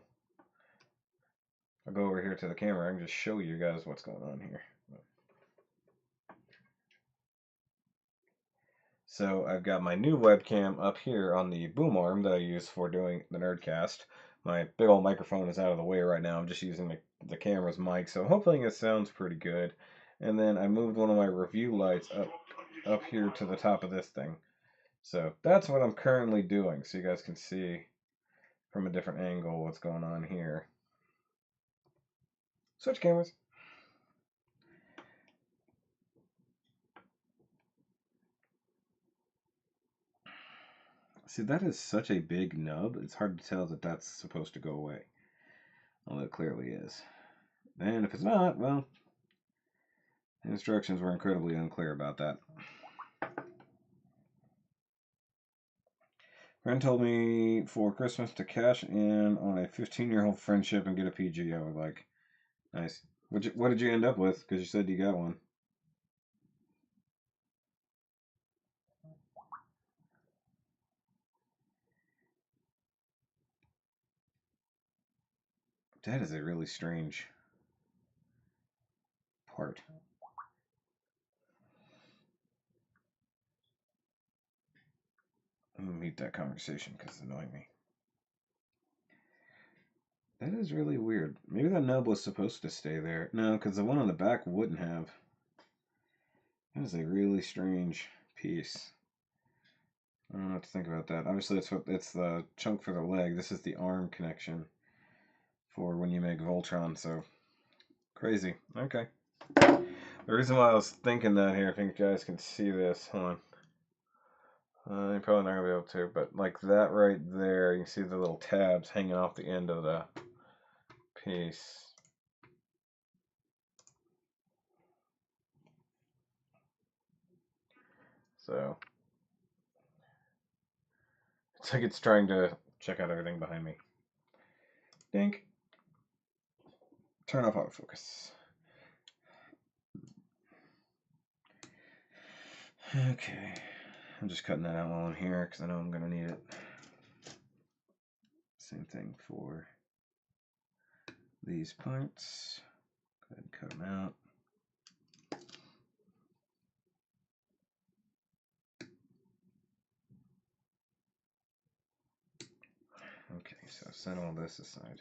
I'll go over here to the camera and just show you guys what's going on here. So I've got my new webcam up here on the boom arm that I use for doing the Nerdcast. My big old microphone is out of the way right now. I'm just using the camera's mic, so hopefully it sounds pretty good. And then I moved one of my review lights up here to the top of this thing. So that's what I'm currently doing, so you guys can see from a different angle what's going on here. Switch cameras. See, that is such a big nub, it's hard to tell that that's supposed to go away. Although it clearly is. And if it's not, well, the instructions were incredibly unclear about that. Friend told me for Christmas to cash in on a 15-year-old friendship and get a PG. I was like, nice. What did you end up with? Because you said you got one. That is a really strange part. I'm going to mute that conversation because it's annoying me. That is really weird. Maybe that nub was supposed to stay there. No, because the one on the back wouldn't have. That is a really strange piece. I don't know what to think about that. Obviously, it's the chunk for the leg. This is the arm connection for when you make Voltron, so crazy. Okay. The reason why I was thinking that here, I think you guys can see this. Hold on. You're probably not going to be able to, but like that right there, you can see the little tabs hanging off the end of the piece. So it's like it's trying to check out everything behind me. Dink. Turn off autofocus. Okay. I'm just cutting that out while I'm here because I know I'm going to need it. Same thing for these parts. Go ahead and cut them out. Okay, so set all this aside.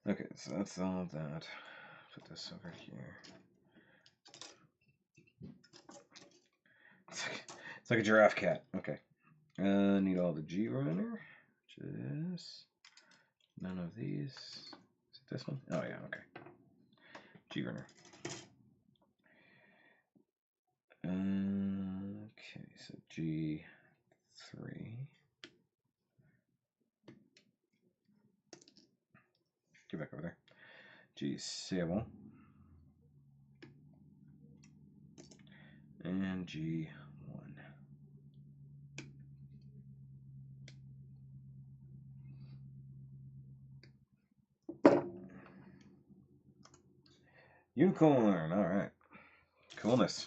Okay, so that's all that. Put this over here. It's like a giraffe cat. Okay. Need all the G runner. Just None of these. Is it this one? Oh yeah, okay. G-Runner. Okay, so G3. Get back over there. G7. And G1. Unicorn, alright. Coolness.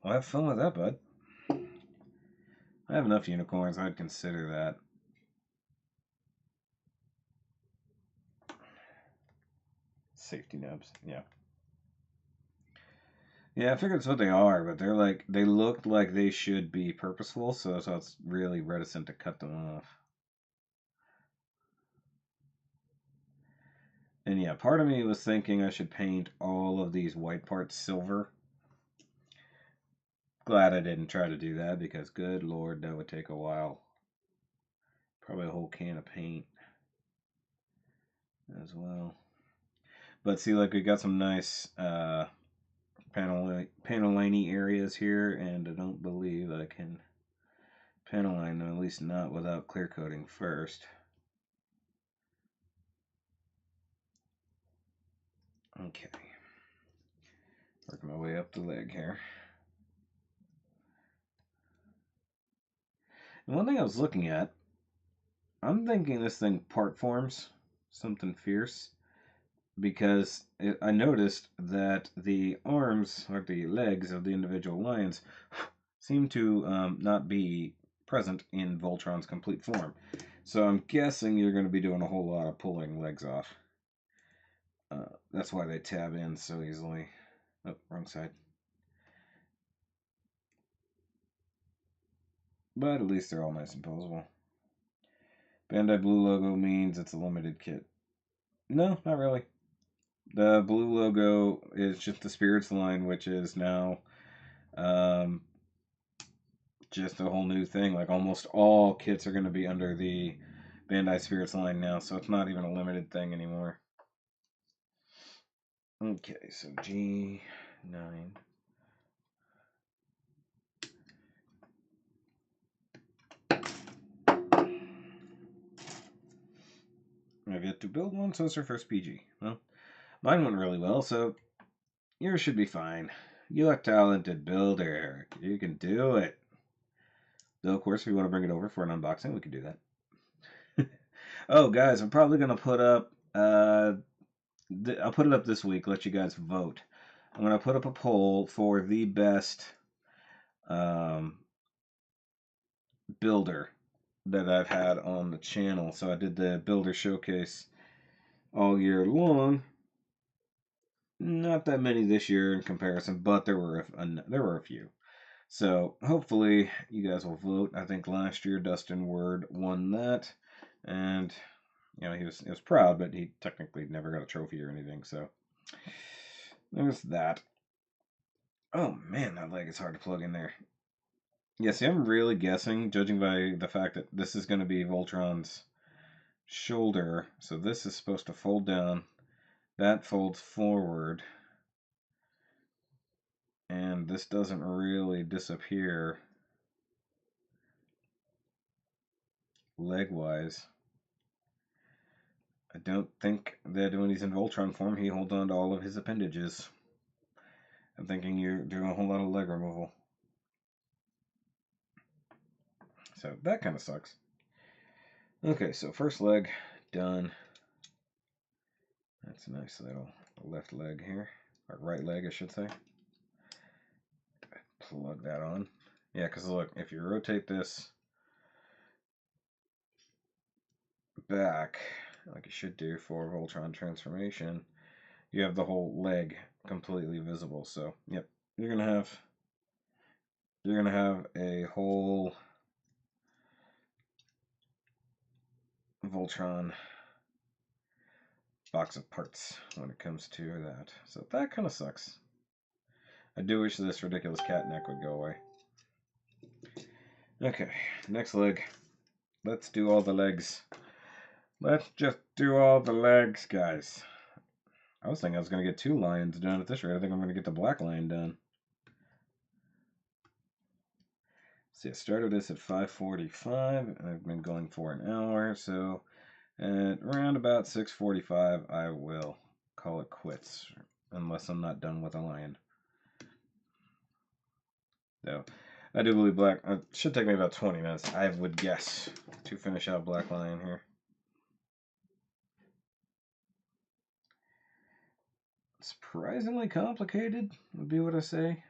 Well, have fun with that, bud. I have enough unicorns, I'd consider that. Safety nubs, yeah. Yeah, I figured that's what they are, but they're like, they looked like they should be purposeful, so it's really reticent to cut them off. And yeah, part of me was thinking I should paint all of these white parts silver. Glad I didn't try to do that, because good lord, that would take a while. Probably a whole can of paint as well. But see, like, we got some nice panel-liney areas here, and I don't believe I can panel line them, at least not without clear coating first. Okay. Working my way up the leg here. And one thing I was looking at, I'm thinking this thing part forms something fierce, because I noticed that the arms, or the legs of the individual lions, seem to not be present in Voltron's complete form. So I'm guessing you're going to be doing a whole lot of pulling legs off. That's why they tab in so easily. Oh, wrong side. But at least they're all nice and posable. Bandai blue logo means it's a limited kit. No, not really. The blue logo is just the Spirits line, which is now just a whole new thing. Like, almost all kits are going to be under the Bandai Spirits line now, so it's not even a limited thing anymore. Okay, so G9. I've yet to build one, so it's our first PG. Well, mine went really well, so yours should be fine. You're a talented builder, Eric. You can do it. Though, of course, if you want to bring it over for an unboxing, we can do that. Oh, guys, I'm probably going to put up... I'll put it up this week, let you guys vote. I'm going to put up a poll for the best builder that I've had on the channel. So I did the builder showcase all year long. Not that many this year in comparison, but there were a few. So hopefully you guys will vote. I think last year Dustin Word won that, and you know he was proud, but he technically never got a trophy or anything. So there's that. Oh man, that leg is hard to plug in there. Yeah, see, I'm really guessing, judging by the fact that this is going to be Voltron's shoulder. So this is supposed to fold down. That folds forward. And this doesn't really disappear leg-wise. I don't think that when he's in Voltron form, he holds on to all of his appendages. I'm thinking you're doing a whole lot of leg removal. So that kind of sucks. Okay, so first leg done. That's a nice little left leg here. Or right leg, I should say. Plug that on. Yeah, because look, if you rotate this back, like you should do for Voltron transformation, you have the whole leg completely visible. So, yep, you're gonna have a whole Voltron box of parts when it comes to that. So that kind of sucks. I do wish this ridiculous cat neck would go away. Okay, next leg. Let's do all the legs. Let's just do all the legs, guys. I was thinking I was going to get 2 lions done at this rate. I think I'm going to get the black lion done. See, I started this at 5:45. I've been going for an hour, so at around about 6:45, I will call it quits, unless I'm not done with a lion. So, I do believe black should take me about 20 minutes, I would guess, to finish out black lion here. Surprisingly complicated would be what I say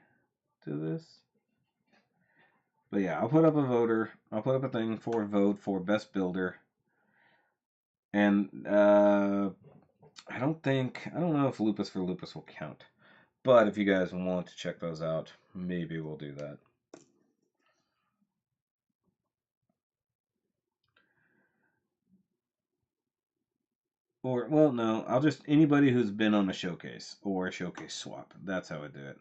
to this. But yeah, I'll put up a voter. I'll put up a thing for vote for best builder. And I don't know if Lupus for Lupus will count. But if you guys want to check those out, maybe we'll do that. Or, well, no, I'll just, anybody who's been on a showcase or a showcase swap. That's how I do it.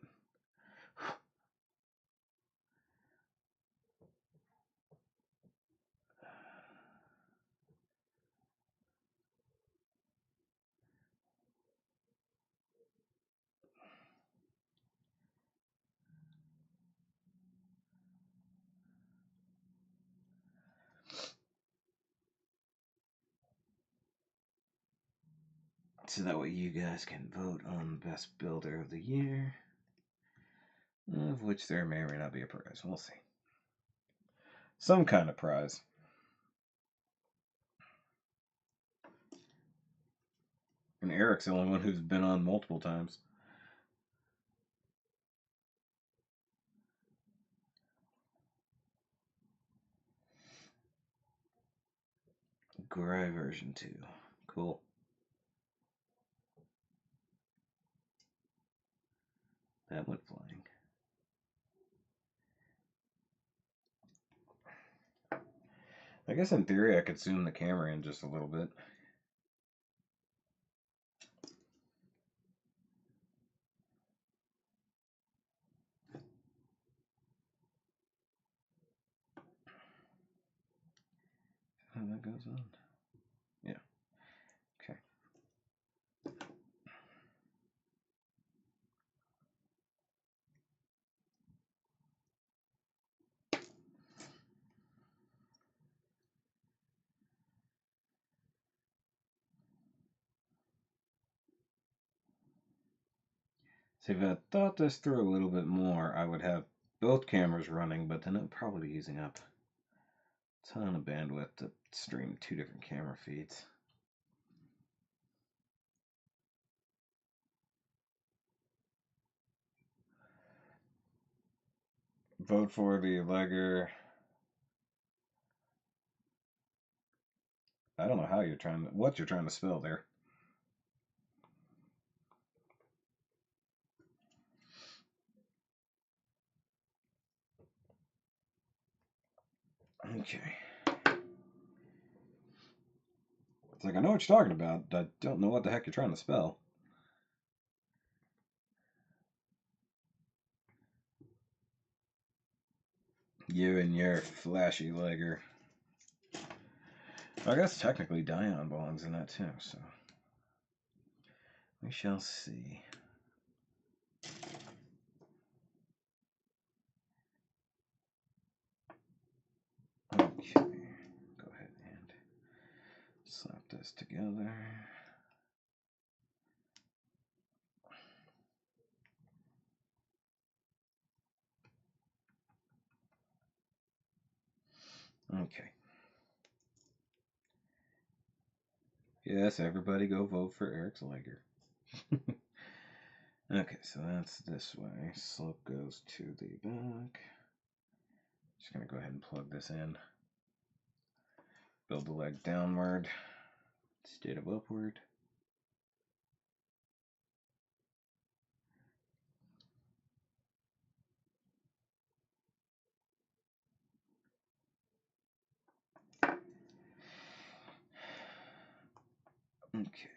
So that way you guys can vote on best builder of the year. Of which there may or may not be a prize. We'll see. Some kind of prize. And Eric's the only one who's been on multiple times. Gray version 2. Cool. That went flying. I guess in theory I could zoom the camera in just a little bit. How that goes on? Yeah. Okay. See, if I thought this through a little bit more, I would have both cameras running, but then it would probably be using up a ton of bandwidth to stream 2 different camera feeds. Vote for the legger. I don't know how what you're trying to spell there. Okay. It's like, I know what you're talking about. I don't know what the heck you're trying to spell. You and your flashy legger. I guess technically Dion belongs in that too, so we shall see. Okay, go ahead and slap this together. Okay. Yes, everybody go vote for Eric's legger. Okay, so that's this way. Slope goes to the back. Just gonna go ahead and plug this in. Build the leg downward instead of upward. Okay.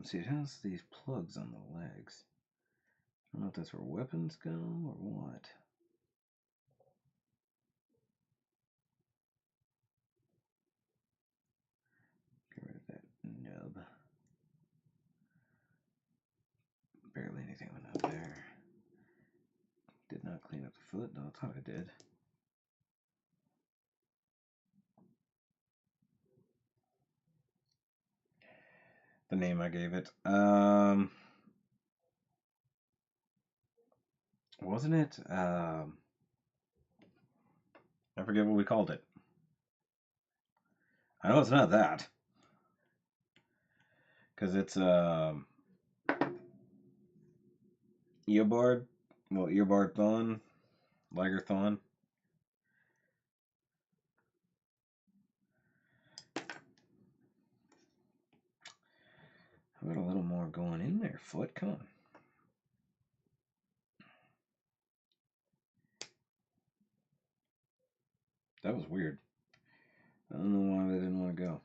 See, it has these plugs on the legs. I don't know if that's where weapons go or what. everything went up there. Did not clean up the foot, though. I thought I did. The name I gave it. Wasn't it? I forget what we called it. I know it's not that. Because it's Eobard. Well, Eobard Thon. Liger Thon. How about a little more going in there, foot? Come on. That was weird. I don't know why they didn't want to go.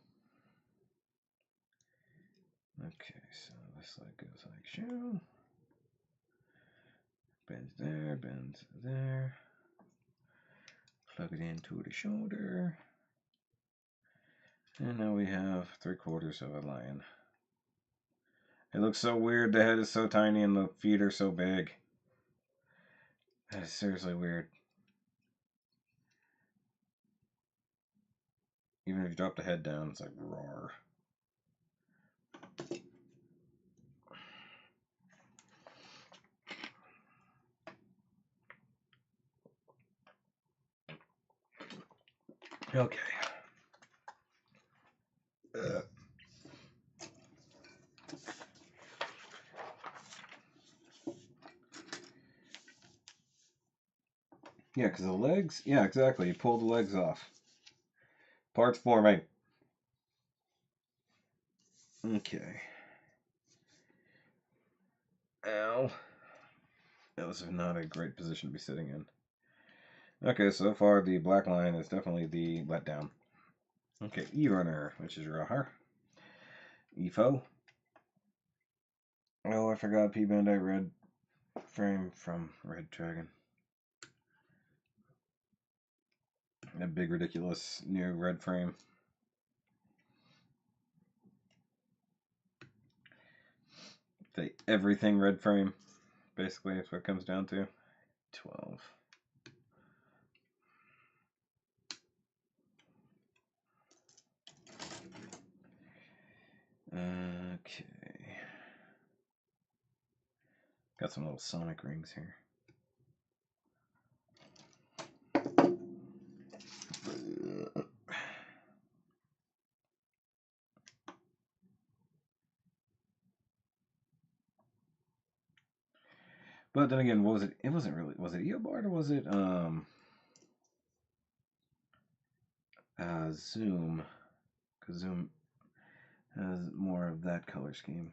Okay, so this leg goes like so. Bends there, bends there. Plug it into the shoulder. And now we have 3/4 of a lion. It looks so weird. The head is so tiny and the feet are so big. That is seriously weird. Even if you drop the head down, it's like roar. Okay. Yeah, because the legs... Yeah, exactly. You pull the legs off. Parts forming. Okay. Ow. That was not a great position to be sitting in. Okay, so far the black line is definitely the letdown. Okay, E-Runner, which is Rahar. EFO. Oh, I forgot P-Bandite Red frame from Red Dragon. That big, ridiculous new red frame. The everything red frame, basically, is what it comes down to. 12. Okay. Got some little sonic rings here. But then again, what was it? It wasn't really. Was it Eobard or was it Zoom? Because Zoom has more of that color scheme.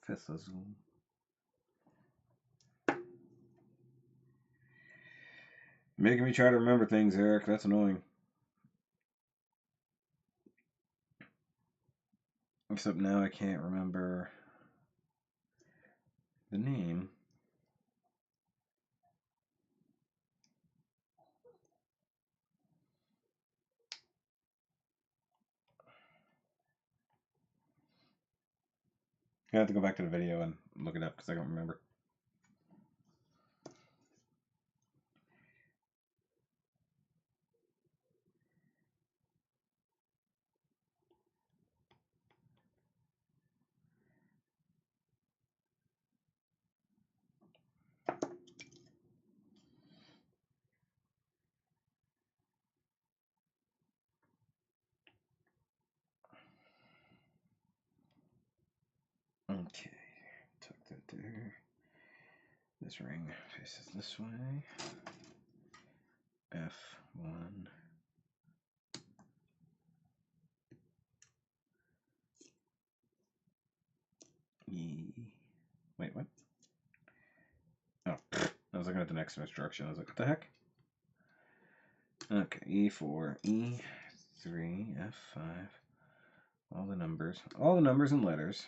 Fessa Zoom. Making me try to remember things, Eric. That's annoying. Except now I can't remember the name. I have to go back to the video and look it up because I don't remember. Okay, tuck that there. This ring faces this way. F1. E. Wait, what? Oh, I was looking at the next instruction. I was like, what the heck? Okay, E4, E3, F5. All the numbers and letters.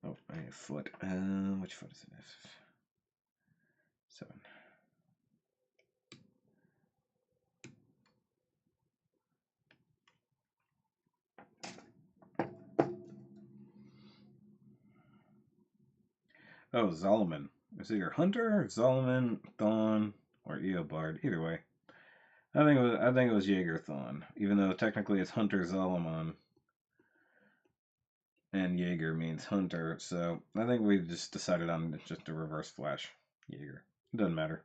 Oh, I need a foot. Which foot is it? F7. Oh, Zolomon. It's either Hunter, Zolomon, Thon, or Eobard. Either way. I think it was Jaeger Thon. Even though technically it's Hunter Zolomon. And Jaeger means hunter, so I think we just decided on just a reverse flash Jaeger. It doesn't matter.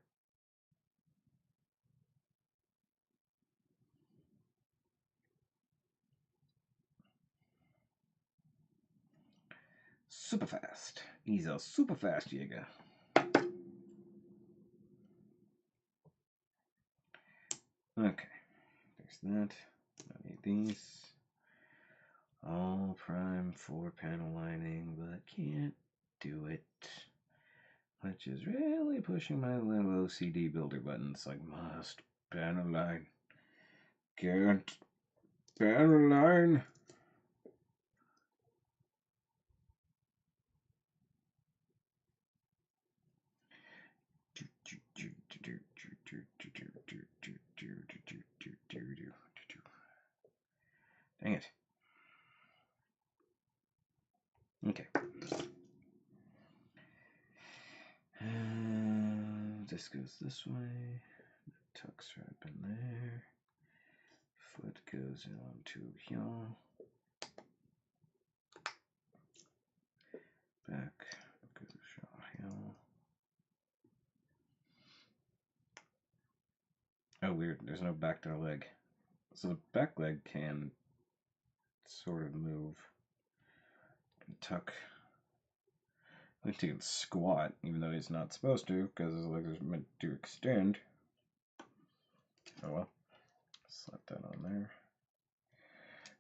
Super fast. He's a super fast Jaeger. Okay, there's that. I need these. All prime 4-panel lining, but can't do it. Which is really pushing my little OCD builder buttons. Like, must panel line. Can't panel line. Dang it. Okay. This goes this way. Tucks right up in there. Foot goes on to here. Back goes here. Oh, weird. There's no back to the leg. So the back leg can sort of move. Tuck. At least he can squat, even though he's not supposed to, because his legs are meant to extend. Oh well. Slap that on there.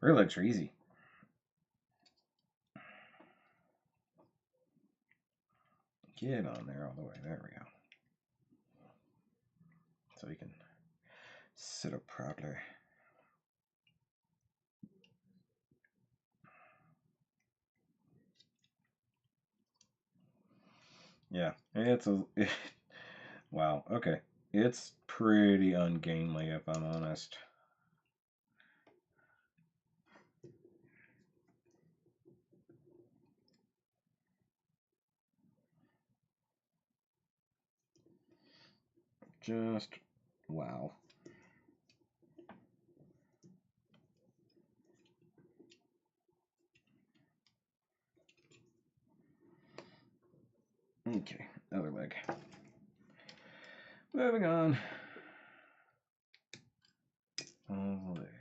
Rear legs are easy. Get on there all the way. There we go. So he can sit up proudly. Yeah, it's a... wow, okay. It's pretty ungainly, if I'm honest. Just... wow. Okay, other leg. Moving on. All the legs.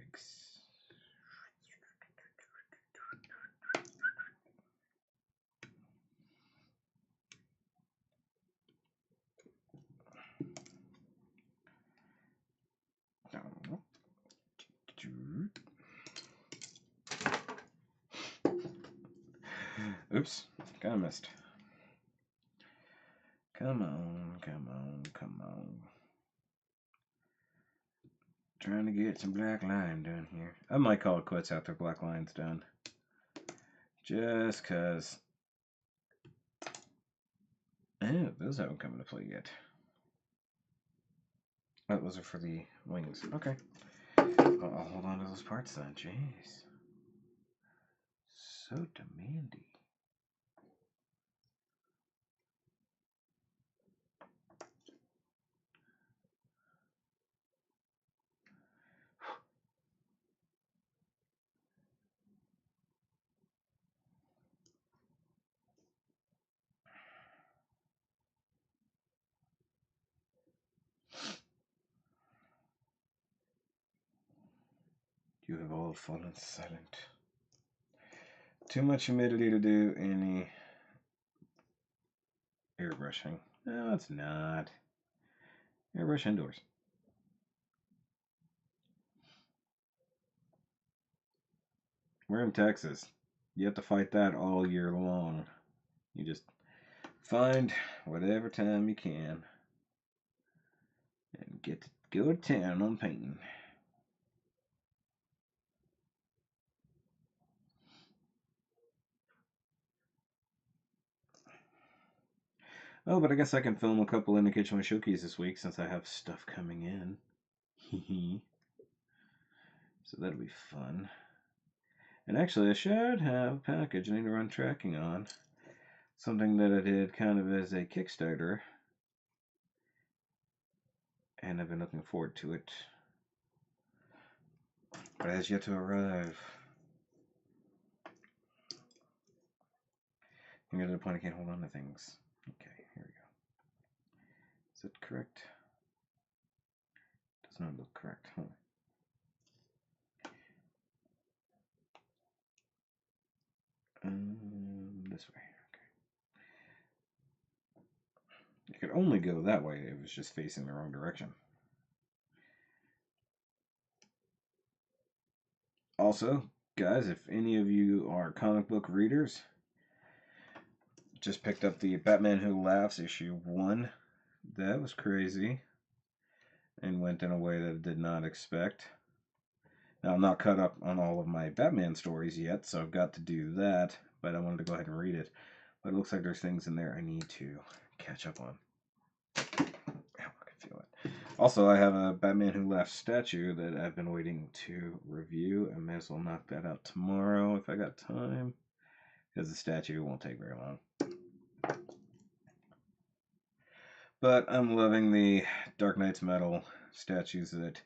Oops, kinda missed. Come on, come on, come on. Trying to get some black line done here. I might call it quits after black line's done. Just cause... oh, those haven't come into play yet. Oh, those are for the wings. Okay. I'll hold on to those parts then. Jeez. So demanding. You have all fallen silent. Too much humidity to do any airbrushing. No, it's not. Airbrush indoors. We're in Texas. You have to fight that all year long. You just find whatever time you can and get to go to town on painting. Oh, but I guess I can film a couple in the kitchen with Shokys this week since I have stuff coming in. So that'll be fun. And actually, I should have a package I need to run tracking on something that I did kind of as a Kickstarter, and I've been looking forward to it, but it has yet to arrive. I'm getting to the point I can't hold on to things. Okay, here we go. Is it correct? Does not look correct. Huh. This way. Okay. You could only go that way. It was just facing the wrong direction. Also, guys, if any of you are comic book readers, just picked up the Batman Who Laughs issue 1. That was crazy and went in a way that I did not expect. Now, I'm not caught up on all of my Batman stories yet, so I've got to do that, but I wanted to go ahead and read it. But it looks like there's things in there I need to catch up on. I can feel it. Also, I have a Batman Who Laughs statue that I've been waiting to review. I may as well knock that out tomorrow if I got time, because the statue won't take very long. But I'm loving the Dark Knight's Metal statues that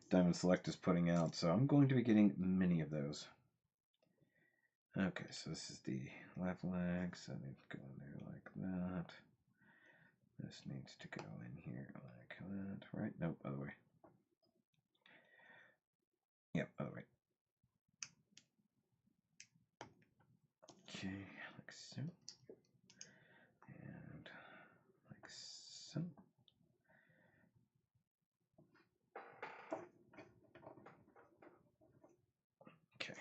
Diamond Select is putting out, so I'm going to be getting many of those. Okay, so this is the left leg, so I need to go in there like that. This needs to go in here like that, right? Nope, other way. Yep, other way. Okay, like so. And like so. Okay.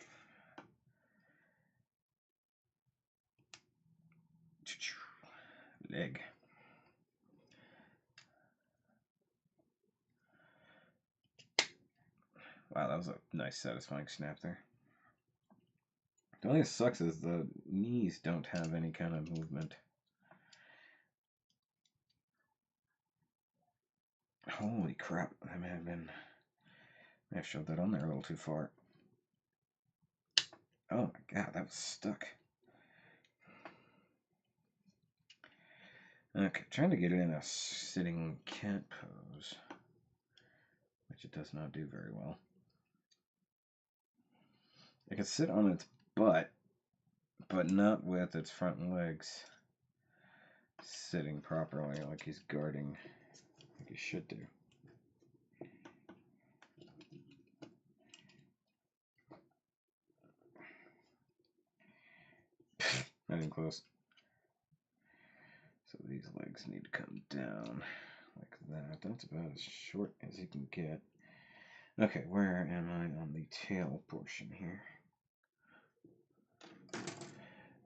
Leg. Wow, that was a nice, satisfying snap there. The only thing that sucks is the knees don't have any kind of movement. Holy crap, I may have shoved that on there a little too far. Oh my god, that was stuck. Okay, trying to get it in a sitting cat pose, which it does not do very well. It can sit on its butt, but not with its front legs sitting properly like he's guarding, like he should do. Not even close. So these legs need to come down like that. That's about as short as you can get. Okay, where am I on the tail portion here?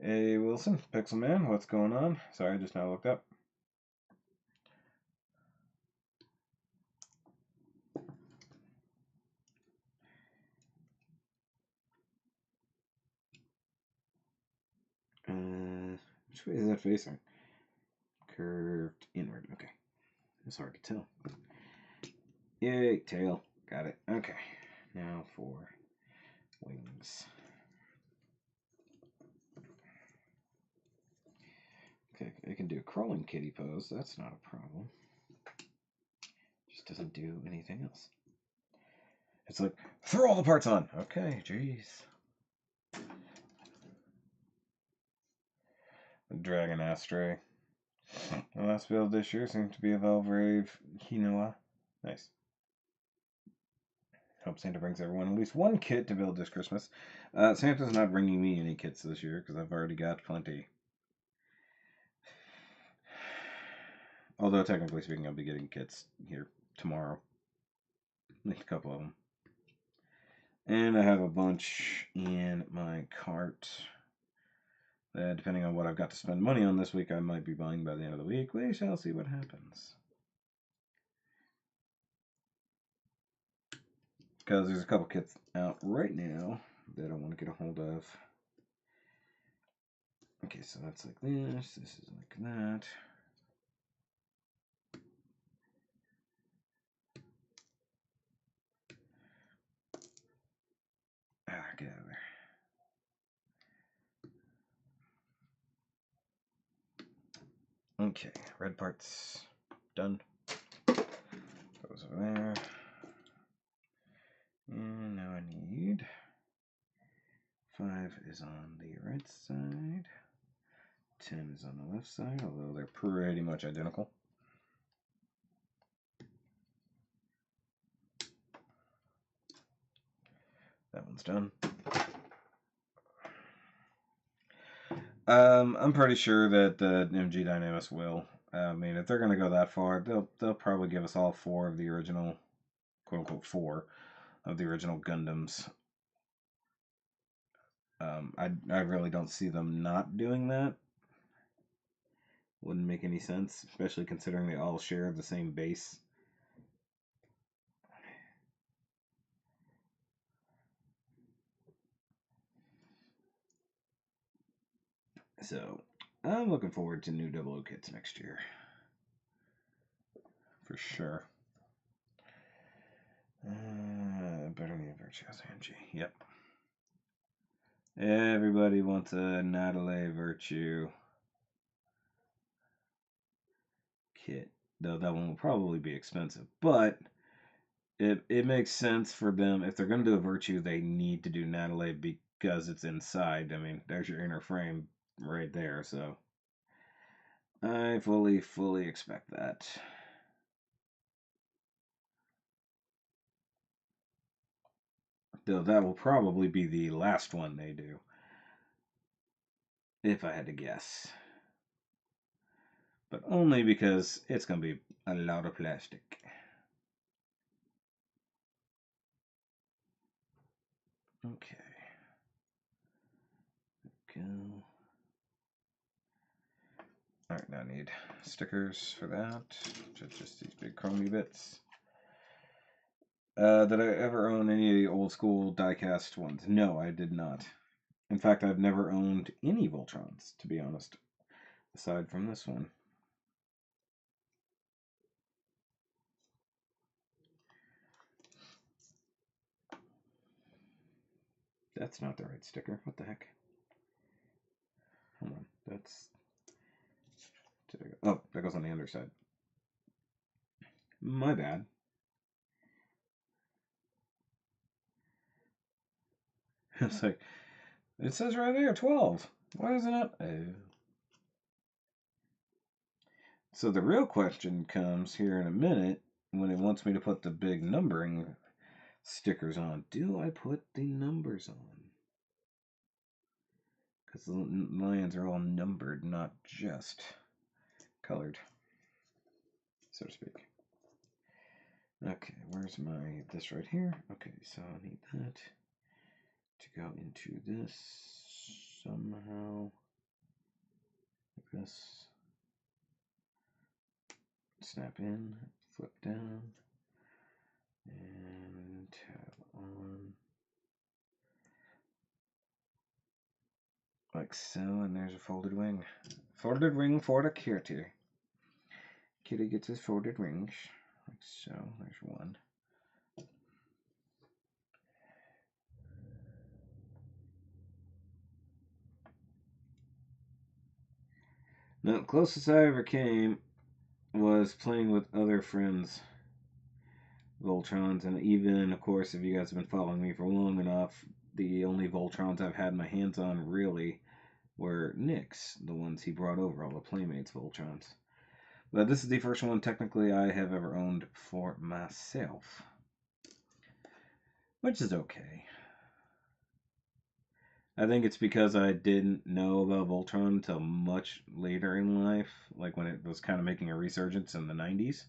Hey, Wilson, Pixel Man, what's going on? Sorry, I just now looked up. Which way is that facing? Curved inward. Okay. It's hard to tell. Yay, tail. Got it. Okay. Now for wings. Okay, it can do a crawling kitty pose. That's not a problem. Just doesn't do anything else. It's like, throw all the parts on. Okay, jeez. Dragon Astray. The last build this year seems to be a Valvrave Hinoa. Nice. Hope Santa brings everyone at least one kit to build this Christmas. Santa's not bringing me any kits this year because I've already got plenty. Although, technically speaking, I'll be getting kits here tomorrow. At least a couple of them. And I have a bunch in my cart that, depending on what I've got to spend money on this week, I might be buying by the end of the week. We shall see what happens. Because there's a couple kits out right now that I want to get a hold of. Okay, so that's like this. This is like that. Ah, get out of there. Okay, red parts done. Goes over there. And now I need 5 is on the right side. 10 is on the left side, although they're pretty much identical. That one's done. I'm pretty sure that the MG Dynamis will. I mean, if they're going to go that far, they'll probably give us all 4 of the original, quote unquote, 4 of the original Gundams. I really don't see them not doing that. Wouldn't make any sense, especially considering they all share the same base. So, I'm looking forward to new 00 kits next year. For sure. Better than Virtuoso MG. Yep. Everybody wants a Natalie Virtue kit. Though that one will probably be expensive. But it makes sense for them. If they're going to do a Virtue, they need to do Natalie because it's inside. I mean, there's your inner frame right there. So I fully expect that. Though that will probably be the last one they do. If I had to guess. But only because it's going to be a lot of plastic. Okay. Go. Alright, now I need stickers for that. Just these big chromey bits. Did I ever own any of the old school die-cast ones? No, I did not. In fact, I've never owned any Voltrons, to be honest. Aside from this one. That's not the right sticker. What the heck? Hold on. That's... Oh, that goes on the underside. My bad. It's like, it says right there, 12. Why isn't it? Oh. So the real question comes here in a minute when it wants me to put the big numbering stickers on. Do I put the numbers on? Because the lions are all numbered, not just colored, so to speak. Okay, where's this right here? Okay, so I need that to go into this somehow. Like this. Snap in, flip down, and tab on. Like so, and there's a folded wing. Folded wing for the kitty. Kitty gets his folded rings. Like so, there's one. Now, closest I ever came was playing with other friends' Voltrons, and even, of course, if you guys have been following me for long enough, the only Voltrons I've had my hands on, really, were Nick's, the ones he brought over, all the Playmates Voltrons. But this is the first one, technically, I have ever owned for myself. Which is okay. I think it's because I didn't know about Voltron until much later in life, like when it was kind of making a resurgence in the 90s.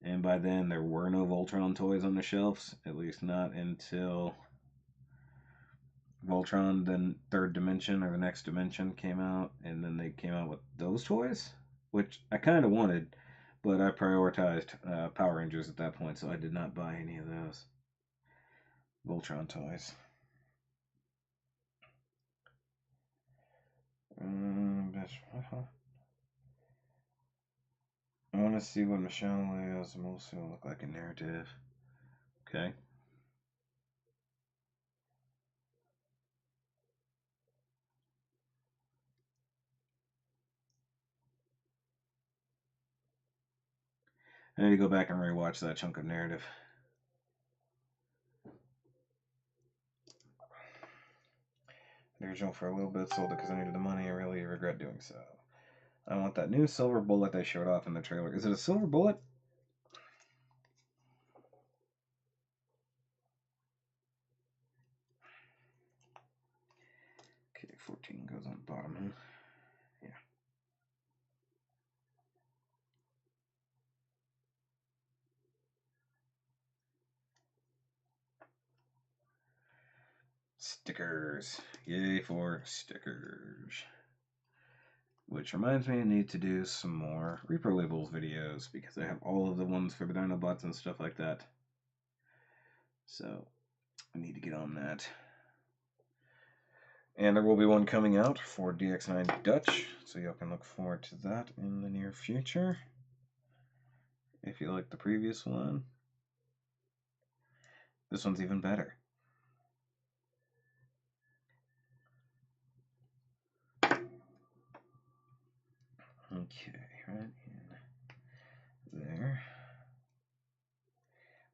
And by then, there were no Voltron toys on the shelves, at least not until Voltron, then Third Dimension, or the Next Dimension came out, and then they came out with those toys, which I kind of wanted, but I prioritized Power Rangers at that point, so I did not buy any of those Voltron toys. I want to see what Michelle Leo's mostly will look like in narrative. Okay. I need to go back and rewatch that chunk of narrative. The original for a little bit, sold it because I needed the money. I really regret doing so. I want that new silver bullet they showed off in the trailer. Is it a silver bullet? Okay, 14 goes on the bottom, huh? Yeah. Stickers. Yay for stickers. Which reminds me, I need to do some more Reaper Labels videos because I have all of the ones for the Dinobots and stuff like that. So, I need to get on that. And there will be one coming out for DX9 Dutch, so y'all can look forward to that in the near future. If you like the previous one, this one's even better. Okay, right in there.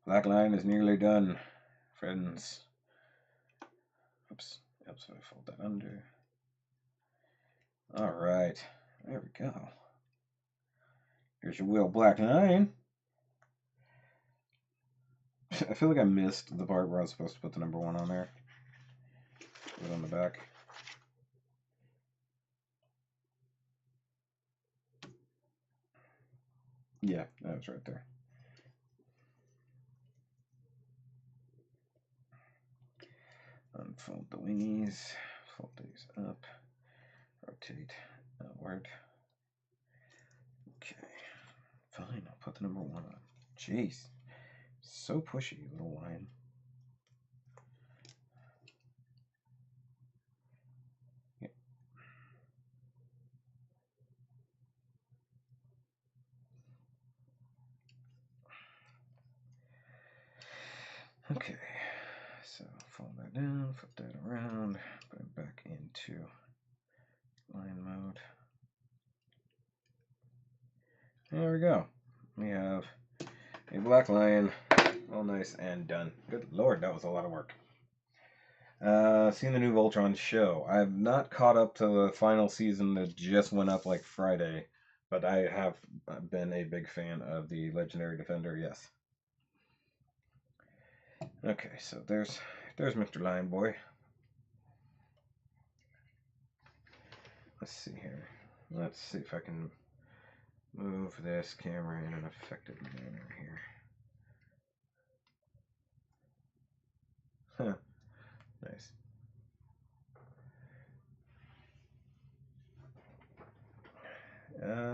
Black line is nearly done, friends. Oops, so I fold that under. Alright, there we go. Here's your wheel black line. I feel like I missed the part where I was supposed to put the number 1 on there. Put it on the back. Yeah, that was right there. Unfold the wingies, fold these up, rotate outward. Okay, fine, I'll put the number 1 on. Jeez, so pushy, little line. Yep. Okay, so fold that down, flip that around, put it back into line mode. There we go. We have a black lion, all nice and done. Good lord, that was a lot of work. Seen the new Voltron show. I've not caught up to the final season that just went up like Friday, but I have been a big fan of the Legendary Defender, yes. Okay, so there's Mr. Lion Boy. Let's see here. Let's see if I can move this camera in an effective manner here. Huh. Nice.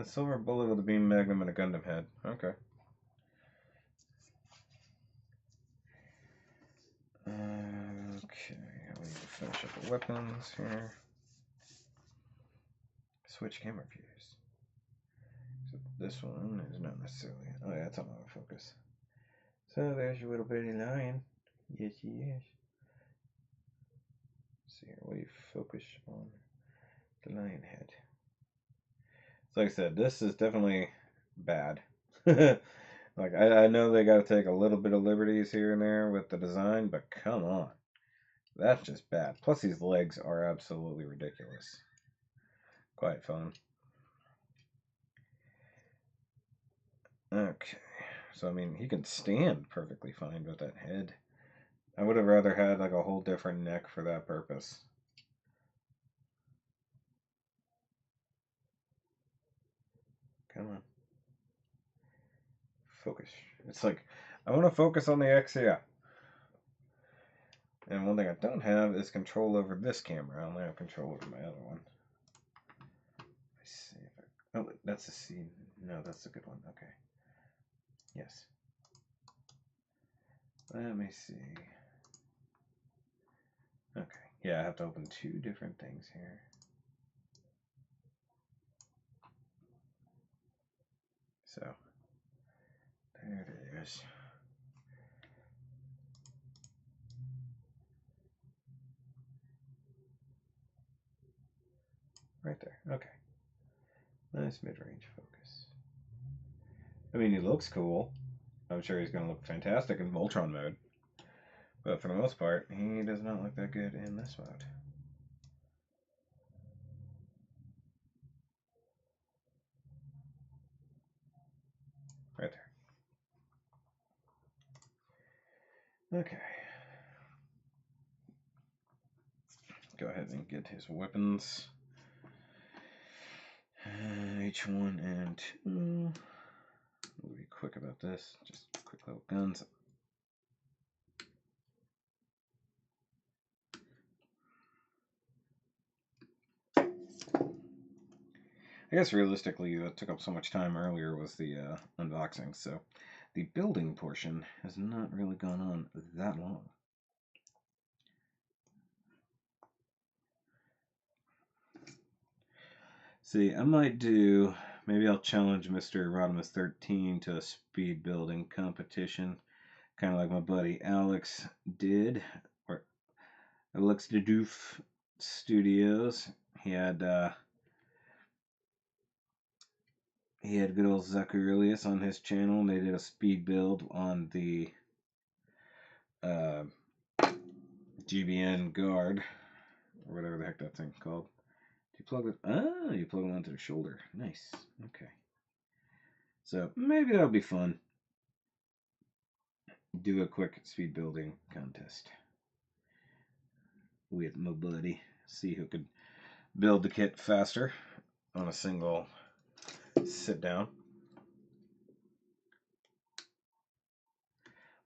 Silver bullet with a beam magnum and a Gundam head. Okay. Okay, we need to finish up the weapons here. Switch camera views. So this one is not necessarily. Oh yeah, it's on autofocus. So there's your little bitty lion. Yes, yes. Let's see here, what do you focus on? The lion head. So like I said, this is definitely bad. Like I know they got to take a little bit of liberties here and there with the design, but come on, that's just bad. Plus these legs are absolutely ridiculous. Quite fun. Okay, so I mean he can stand perfectly fine with that head. I would have rather had like a whole different neck for that purpose. Come on. Focus. It's like, I want to focus on the X, yeah. And one thing I don't have is control over this camera. I only have control over my other one. Let's see if I... Oh, that's a C. No, that's a good one. Okay. Yes. Let me see. Okay. Yeah, I have to open 2 different things here. So, there it is. Right there. Okay. Nice mid-range focus. I mean, he looks cool. I'm sure he's going to look fantastic in Voltron mode. But for the most part, he does not look that good in this mode. Right there. Okay. Go ahead and get his weapons. H1 and 2. We'll be quick about this. Just quick little guns. I guess realistically, what took up so much time earlier was the unboxing, so the building portion has not really gone on that long. See, I might do, maybe I'll challenge Mr. Rodimus 13 to a speed building competition, kind of like my buddy Alex did, or Alex the Doof Studios. He had good old Zacharias on his channel, and they did a speed build on the GBN guard, or whatever the heck that thing's called. Do you plug it? Ah, you plug it onto the shoulder. Nice. Okay. So maybe that'll be fun. Do a quick speed building contest with my buddy. See who could build the kit faster on a single sit down.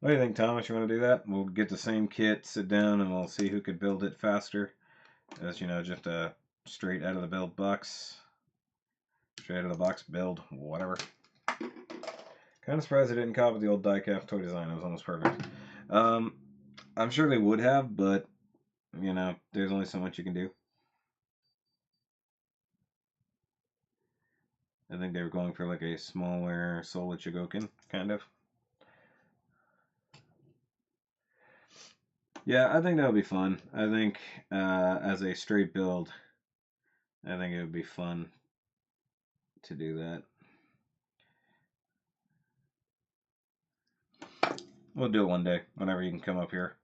What do you think, Thomas? You want to do that? We'll get the same kit, sit down, and we'll see who could build it faster. As you know, just a straight out of the build box. Straight out of the box build, whatever. Kind of surprised they didn't copy the old diecast toy design. It was almost perfect. I'm sure they would have, but, you know, there's only so much you can do. I think they were going for like a smaller Soul Chigokin, kind of. Yeah, I think that would be fun. I think as a straight build, I think it would be fun to do that. We'll do it one day, whenever you can come up here.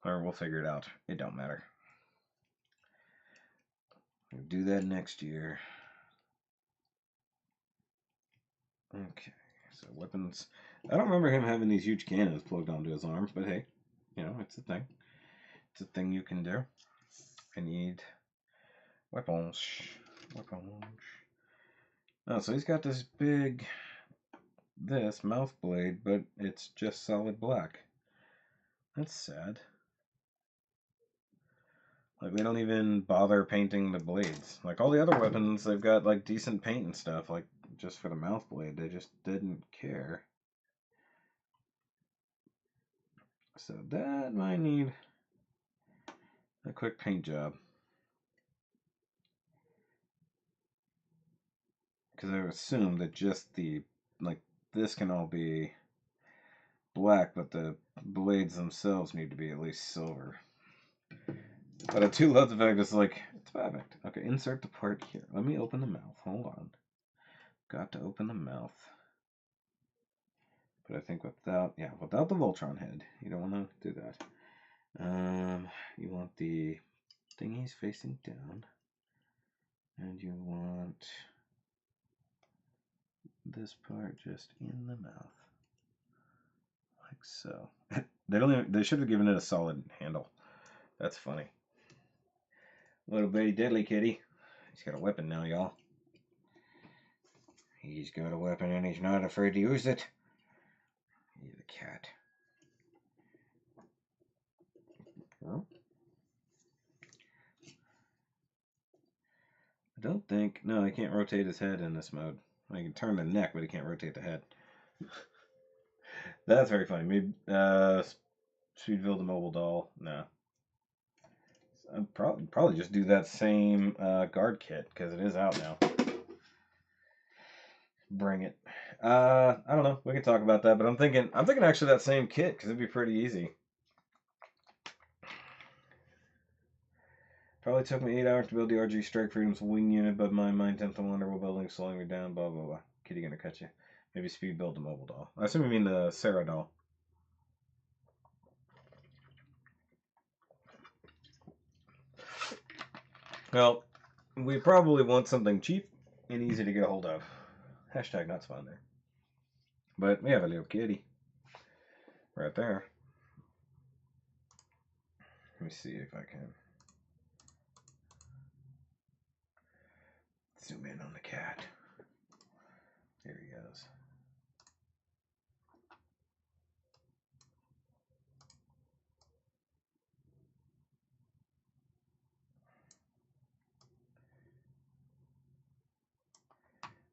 Or we'll figure it out. It don't matter. We'll do that next year. Okay, so weapons. I don't remember him having these huge cannons plugged onto his arms, but hey, you know, it's a thing. It's a thing you can do. I need weapons. Weapons. Oh, so he's got this big, mouth blade, but it's just solid black. That's sad. Like, they don't even bother painting the blades. Like, all the other weapons, they've got, like, decent paint and stuff. Like, just for the mouth blade, they just didn't care. So that might need a quick paint job. Because I would assume that just the, like, this can all be black, but the blades themselves need to be at least silver. But I do love the fact it's like, it's perfect. Okay, insert the part here. Let me open the mouth. Hold on. Got to open the mouth. But I think without the Voltron head, you don't want to do that. You want the thingies facing down. And you want this part just in the mouth. Like so. They should have given it a solid handle. That's funny. Little bitty deadly kitty. He's got a weapon now, y'all. He's got a weapon and he's not afraid to use it. He's a cat. Oh. I don't think... No, he can't rotate his head in this mode. He can turn the neck, but he can't rotate the head. That's very funny. Maybe speed build a mobile doll. No. I'd probably just do that same guard kit, because it is out now. Bring it. I don't know. We can talk about that, but I'm thinking actually that same kit, because it'd be pretty easy. Probably took me 8 hours to build the RG Strike Freedom's wing unit, but my mind 10th wonder while building, slowing me down, blah, blah, blah. Kitty gonna cut you. Maybe speed build the mobile doll. I assume you mean the Sarah doll. Well, we probably want something cheap and easy to get a hold of. Hashtag not spawn there. But we have a little kitty. Right there. Let me see if I can zoom in on the cat. There he goes.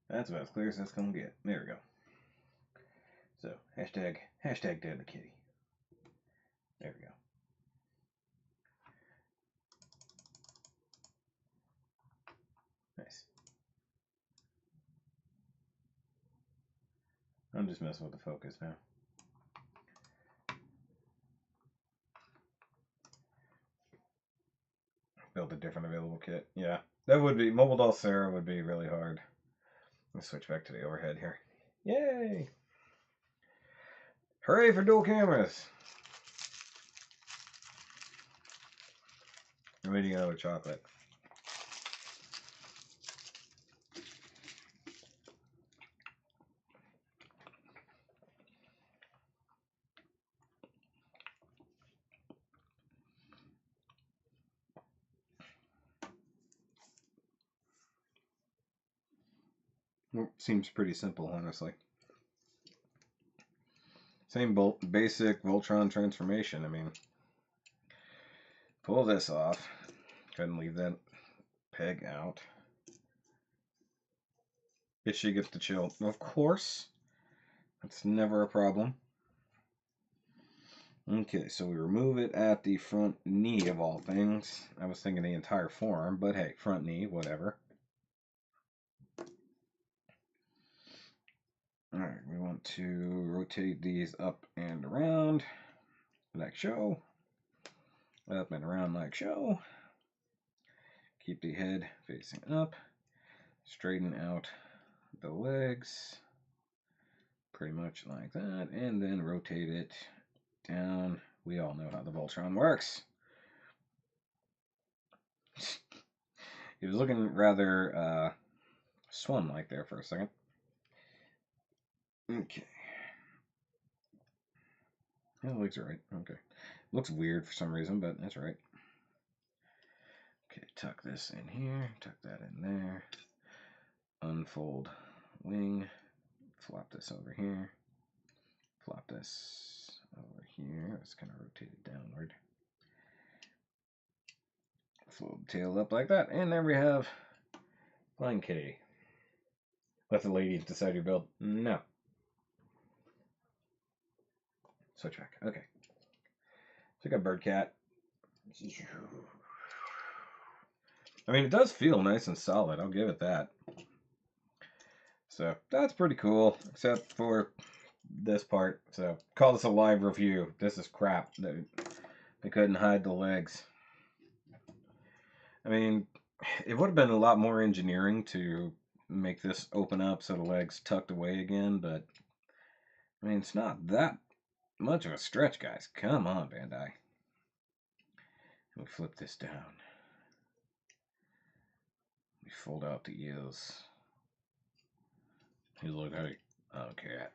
That's about as clear as that's gonna get. There we go. So hashtag dead the kitty. There we go. Nice. I'm just messing with the focus now. Build a different available kit. Yeah, that would be mobile doll Sarah would be really hard. Let's switch back to the overhead here. Yay! Hooray for dual cameras! I'm eating another chocolate. Seems pretty simple, honestly. Same basic Voltron transformation. I mean, pull this off. Go ahead and leave that peg out. If she gets to chill, of course. That's never a problem. Okay, so we remove it at the front knee of all things. I was thinking the entire forearm, but hey, front knee, whatever. Alright, we want to rotate these up and around, like so. Up and around like so. Keep the head facing up. Straighten out the legs. Pretty much like that. And then rotate it down. We all know how the Voltron works. He was looking rather swan-like there for a second. Okay. Yeah, the legs are right. Okay. Looks weird for some reason, but that's right. Okay, tuck this in here. Tuck that in there. Unfold wing. Flop this over here. Flop this over here. Let's kind of rotate it downward. Fold the tail up like that. And there we have Flying Kitty. Let the ladies decide your build. No. Switch back. Okay. So we got Bird Cat. I mean, it does feel nice and solid. I'll give it that. So that's pretty cool, except for this part. So call this a live review. This is crap. They couldn't hide the legs. I mean, it would have been a lot more engineering to make this open up so the legs tucked away again, but I mean, it's not that much of a stretch, guys. Come on, Bandai. We flip this down. We fold out the ears. He look like a cat.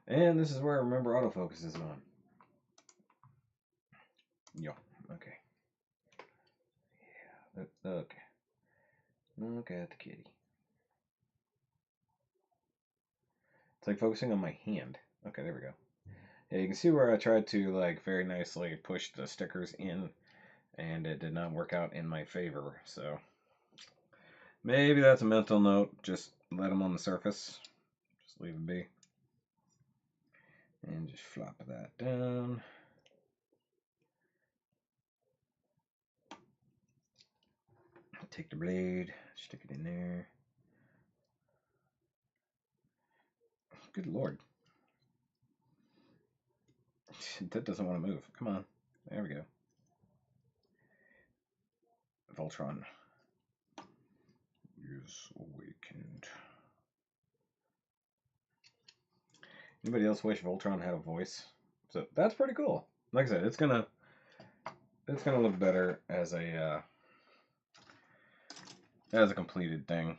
And this is where I remember autofocus is on. Yeah, okay. Yeah, okay. Look at the kitty. It's like focusing on my hand. Okay, there we go. Yeah, you can see where I tried to like very nicely push the stickers in, and it did not work out in my favor. So maybe that's a mental note. Just let them on the surface. Just leave it be. And just flop that down. Take the blade, stick it in there. Good lord. That doesn't want to move. Come on. There we go. Voltron is awakened. Anybody else wish Voltron had a voice? So that's pretty cool. Like I said, it's gonna look better as a completed thing.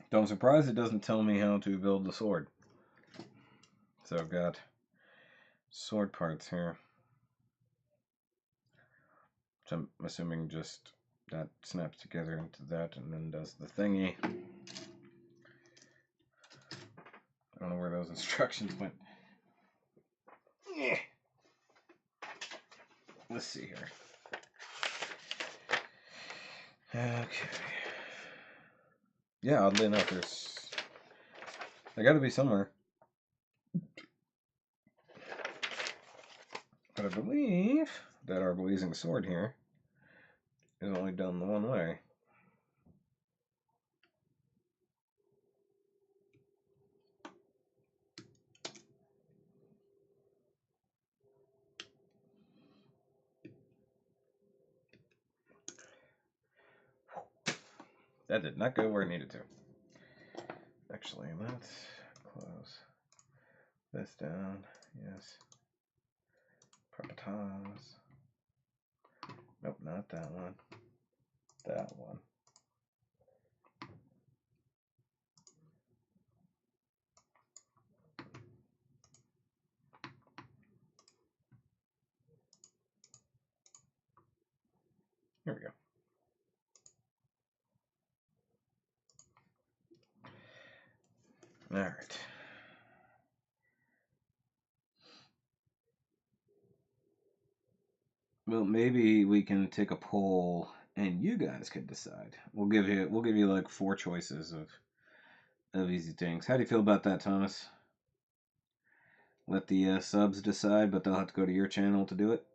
Though I'm surprised it doesn't tell me how to build the sword. So I've got sword parts here, which I'm assuming just that snaps together into that and then does the thingy. I don't know where those instructions went. Yeah. Let's see here. Okay. Yeah, oddly enough, they got to be somewhere. But I believe that our blazing sword here is only done the one way. That did not go where it needed to. Actually, let's close this down. Yes. Properties. Nope, not that one. That one. Here we go. All right. Well, maybe we can take a poll and you guys can decide. We'll give you like 4 choices of easy things. How do you feel about that, Thomas? Let the subs decide, but they'll have to go to your channel to do it.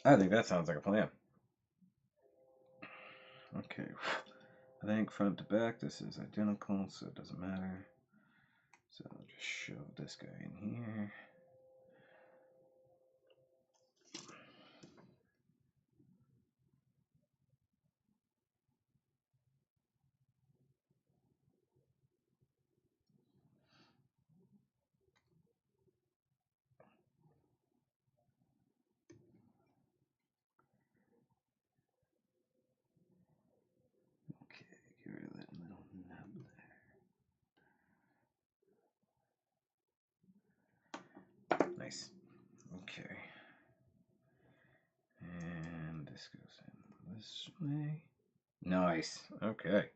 I think that sounds like a plan. Okay. I think front to back, this is identical, so it doesn't matter. So I'll just shove this guy in here. Okay, get rid of that little nub there. Nice. Okay. And this goes in this way. Nice. Okay.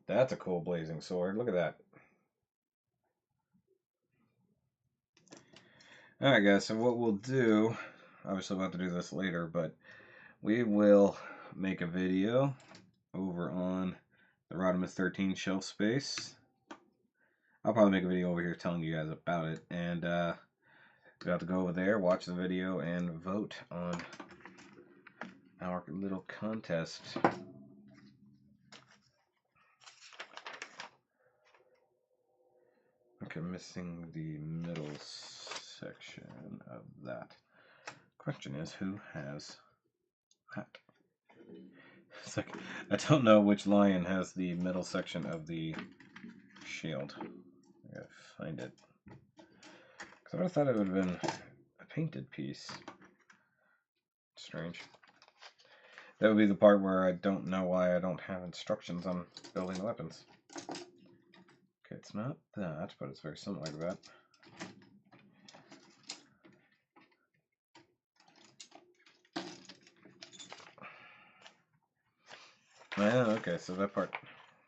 That's a cool blazing sword. Look at that. Alright guys, so what we'll do, obviously we'll have to do this later, but we will make a video over on the Rodimus 13 shelf space. I'll probably make a video over here telling you guys about it, and you'll have to go over there, watch the video, and vote on our little contest. Okay, missing the middle section of that. Question is, who has that? It's like, I don't know which lion has the middle section of the shield. I gotta find it. Because I would have thought it would have been a painted piece. Strange. That would be the part where I don't know why I don't have instructions on building the weapons. Okay, it's not that, but it's very similar to that. Ah, okay, so that part,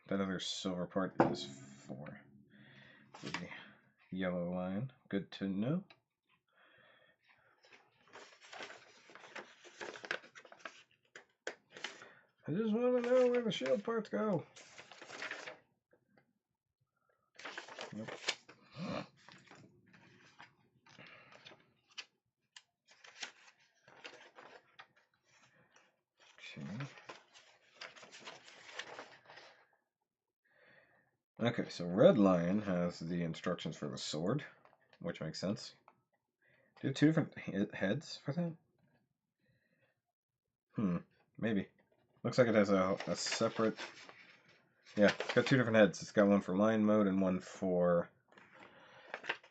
that other silver part is for the yellow line. Good to know. I just want to know where the shield parts go. Nope. Okay. Okay, so Red Lion has the instructions for the sword, which makes sense. Do you have two different heads for that? Maybe. Looks like it has a separate... Yeah, it's got two different heads. It's got one for lion mode and one for...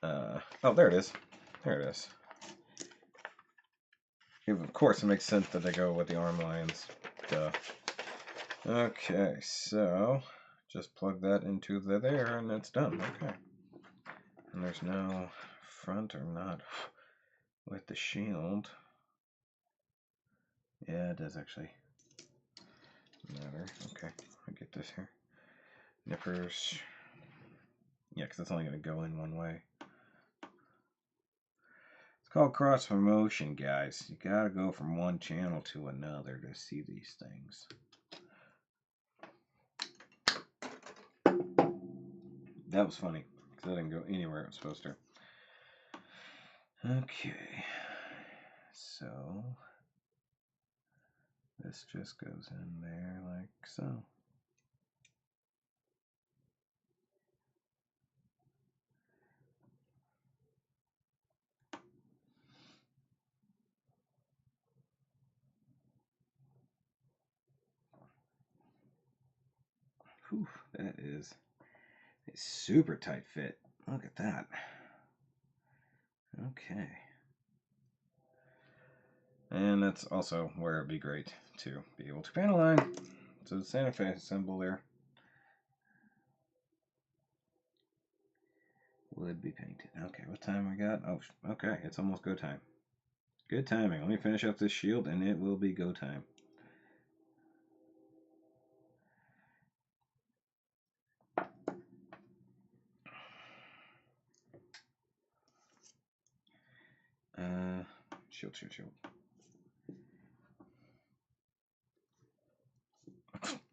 Oh, there it is. There it is. Of course, it makes sense that they go with the arm lions. Duh. Okay, so just plug that into there and it's done. Okay. And there's no front or not with the shield. Yeah, it does actually matter. Okay, I get this here. Nippers. Yeah, because it's only going to go in one way. It's called cross promotion, guys. You got to go from one channel to another to see these things. That was funny, because I didn't go anywhere it was supposed to. Okay, so this just goes in there like so. Whew, that is a super tight fit. Look at that. Okay. And that's also where it'd be great to be able to panel line. So the Santa Fe symbol there would be painted. Okay, what time we got? Oh, okay, it's almost go time. Good timing. Let me finish up this shield and it will be go time. Shield.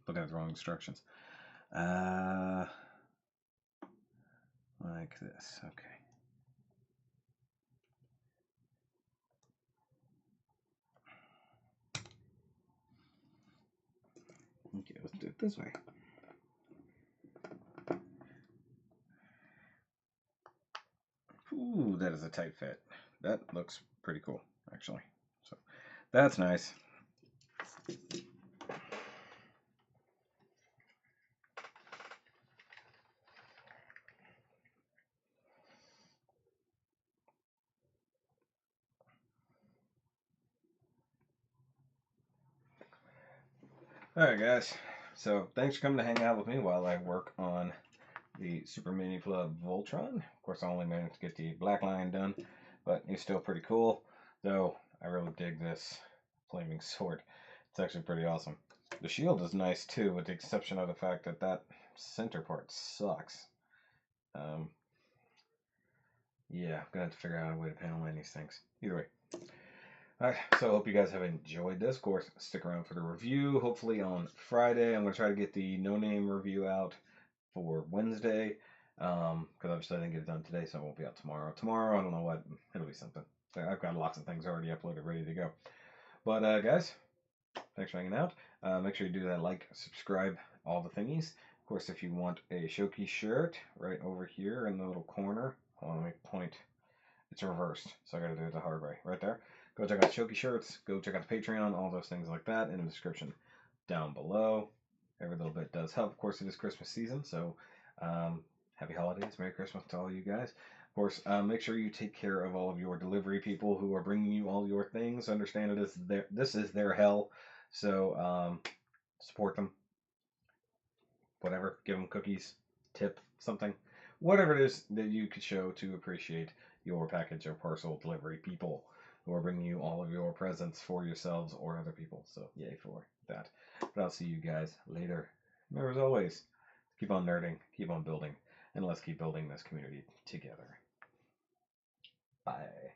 Looking at the wrong instructions. Like this. Okay. Okay, let's do it this way. Ooh, that is a tight fit. That looks pretty cool, actually. So that's nice. Alright guys, so thanks for coming to hang out with me while I work on the Super Minpla Voltron. Of course I only managed to get the black line done, but it's still pretty cool, though I really dig this flaming sword. It's actually pretty awesome. The shield is nice too, with the exception of the fact that that center part sucks. Yeah, I'm gonna have to figure out a way to panel line these things. Either way. Alright, so I hope you guys have enjoyed this. Of course, stick around for the review. Hopefully on Friday, I'm going to try to get the no-name review out for Wednesday. Because obviously I didn't get it done today, so it won't be out tomorrow. Tomorrow, I don't know what. It'll be something. I've got lots of things already uploaded, ready to go. But, guys, thanks for hanging out. Make sure you do that like, subscribe, all the thingies. Of course, if you want a Shoky shirt, right over here in the little corner. Hold on, let me point. It's reversed, so I got to do it the hard way. Right there. Go check out Shoky shirts. Go check out the Patreon. All those things like that in the description down below. Every little bit does help. Of course, it is Christmas season, so happy holidays. Merry Christmas to all you guys. Of course, make sure you take care of all of your delivery people who are bringing you all your things. Understand this is their hell, so support them. Whatever. Give them cookies, tip, something. Whatever it is that you could show to appreciate your package or parcel delivery people who are bringing you all of your presents for yourselves or other people. So yay for that. But I'll see you guys later. Remember, as always, keep on nerding, keep on building, and let's keep building this community together. Bye.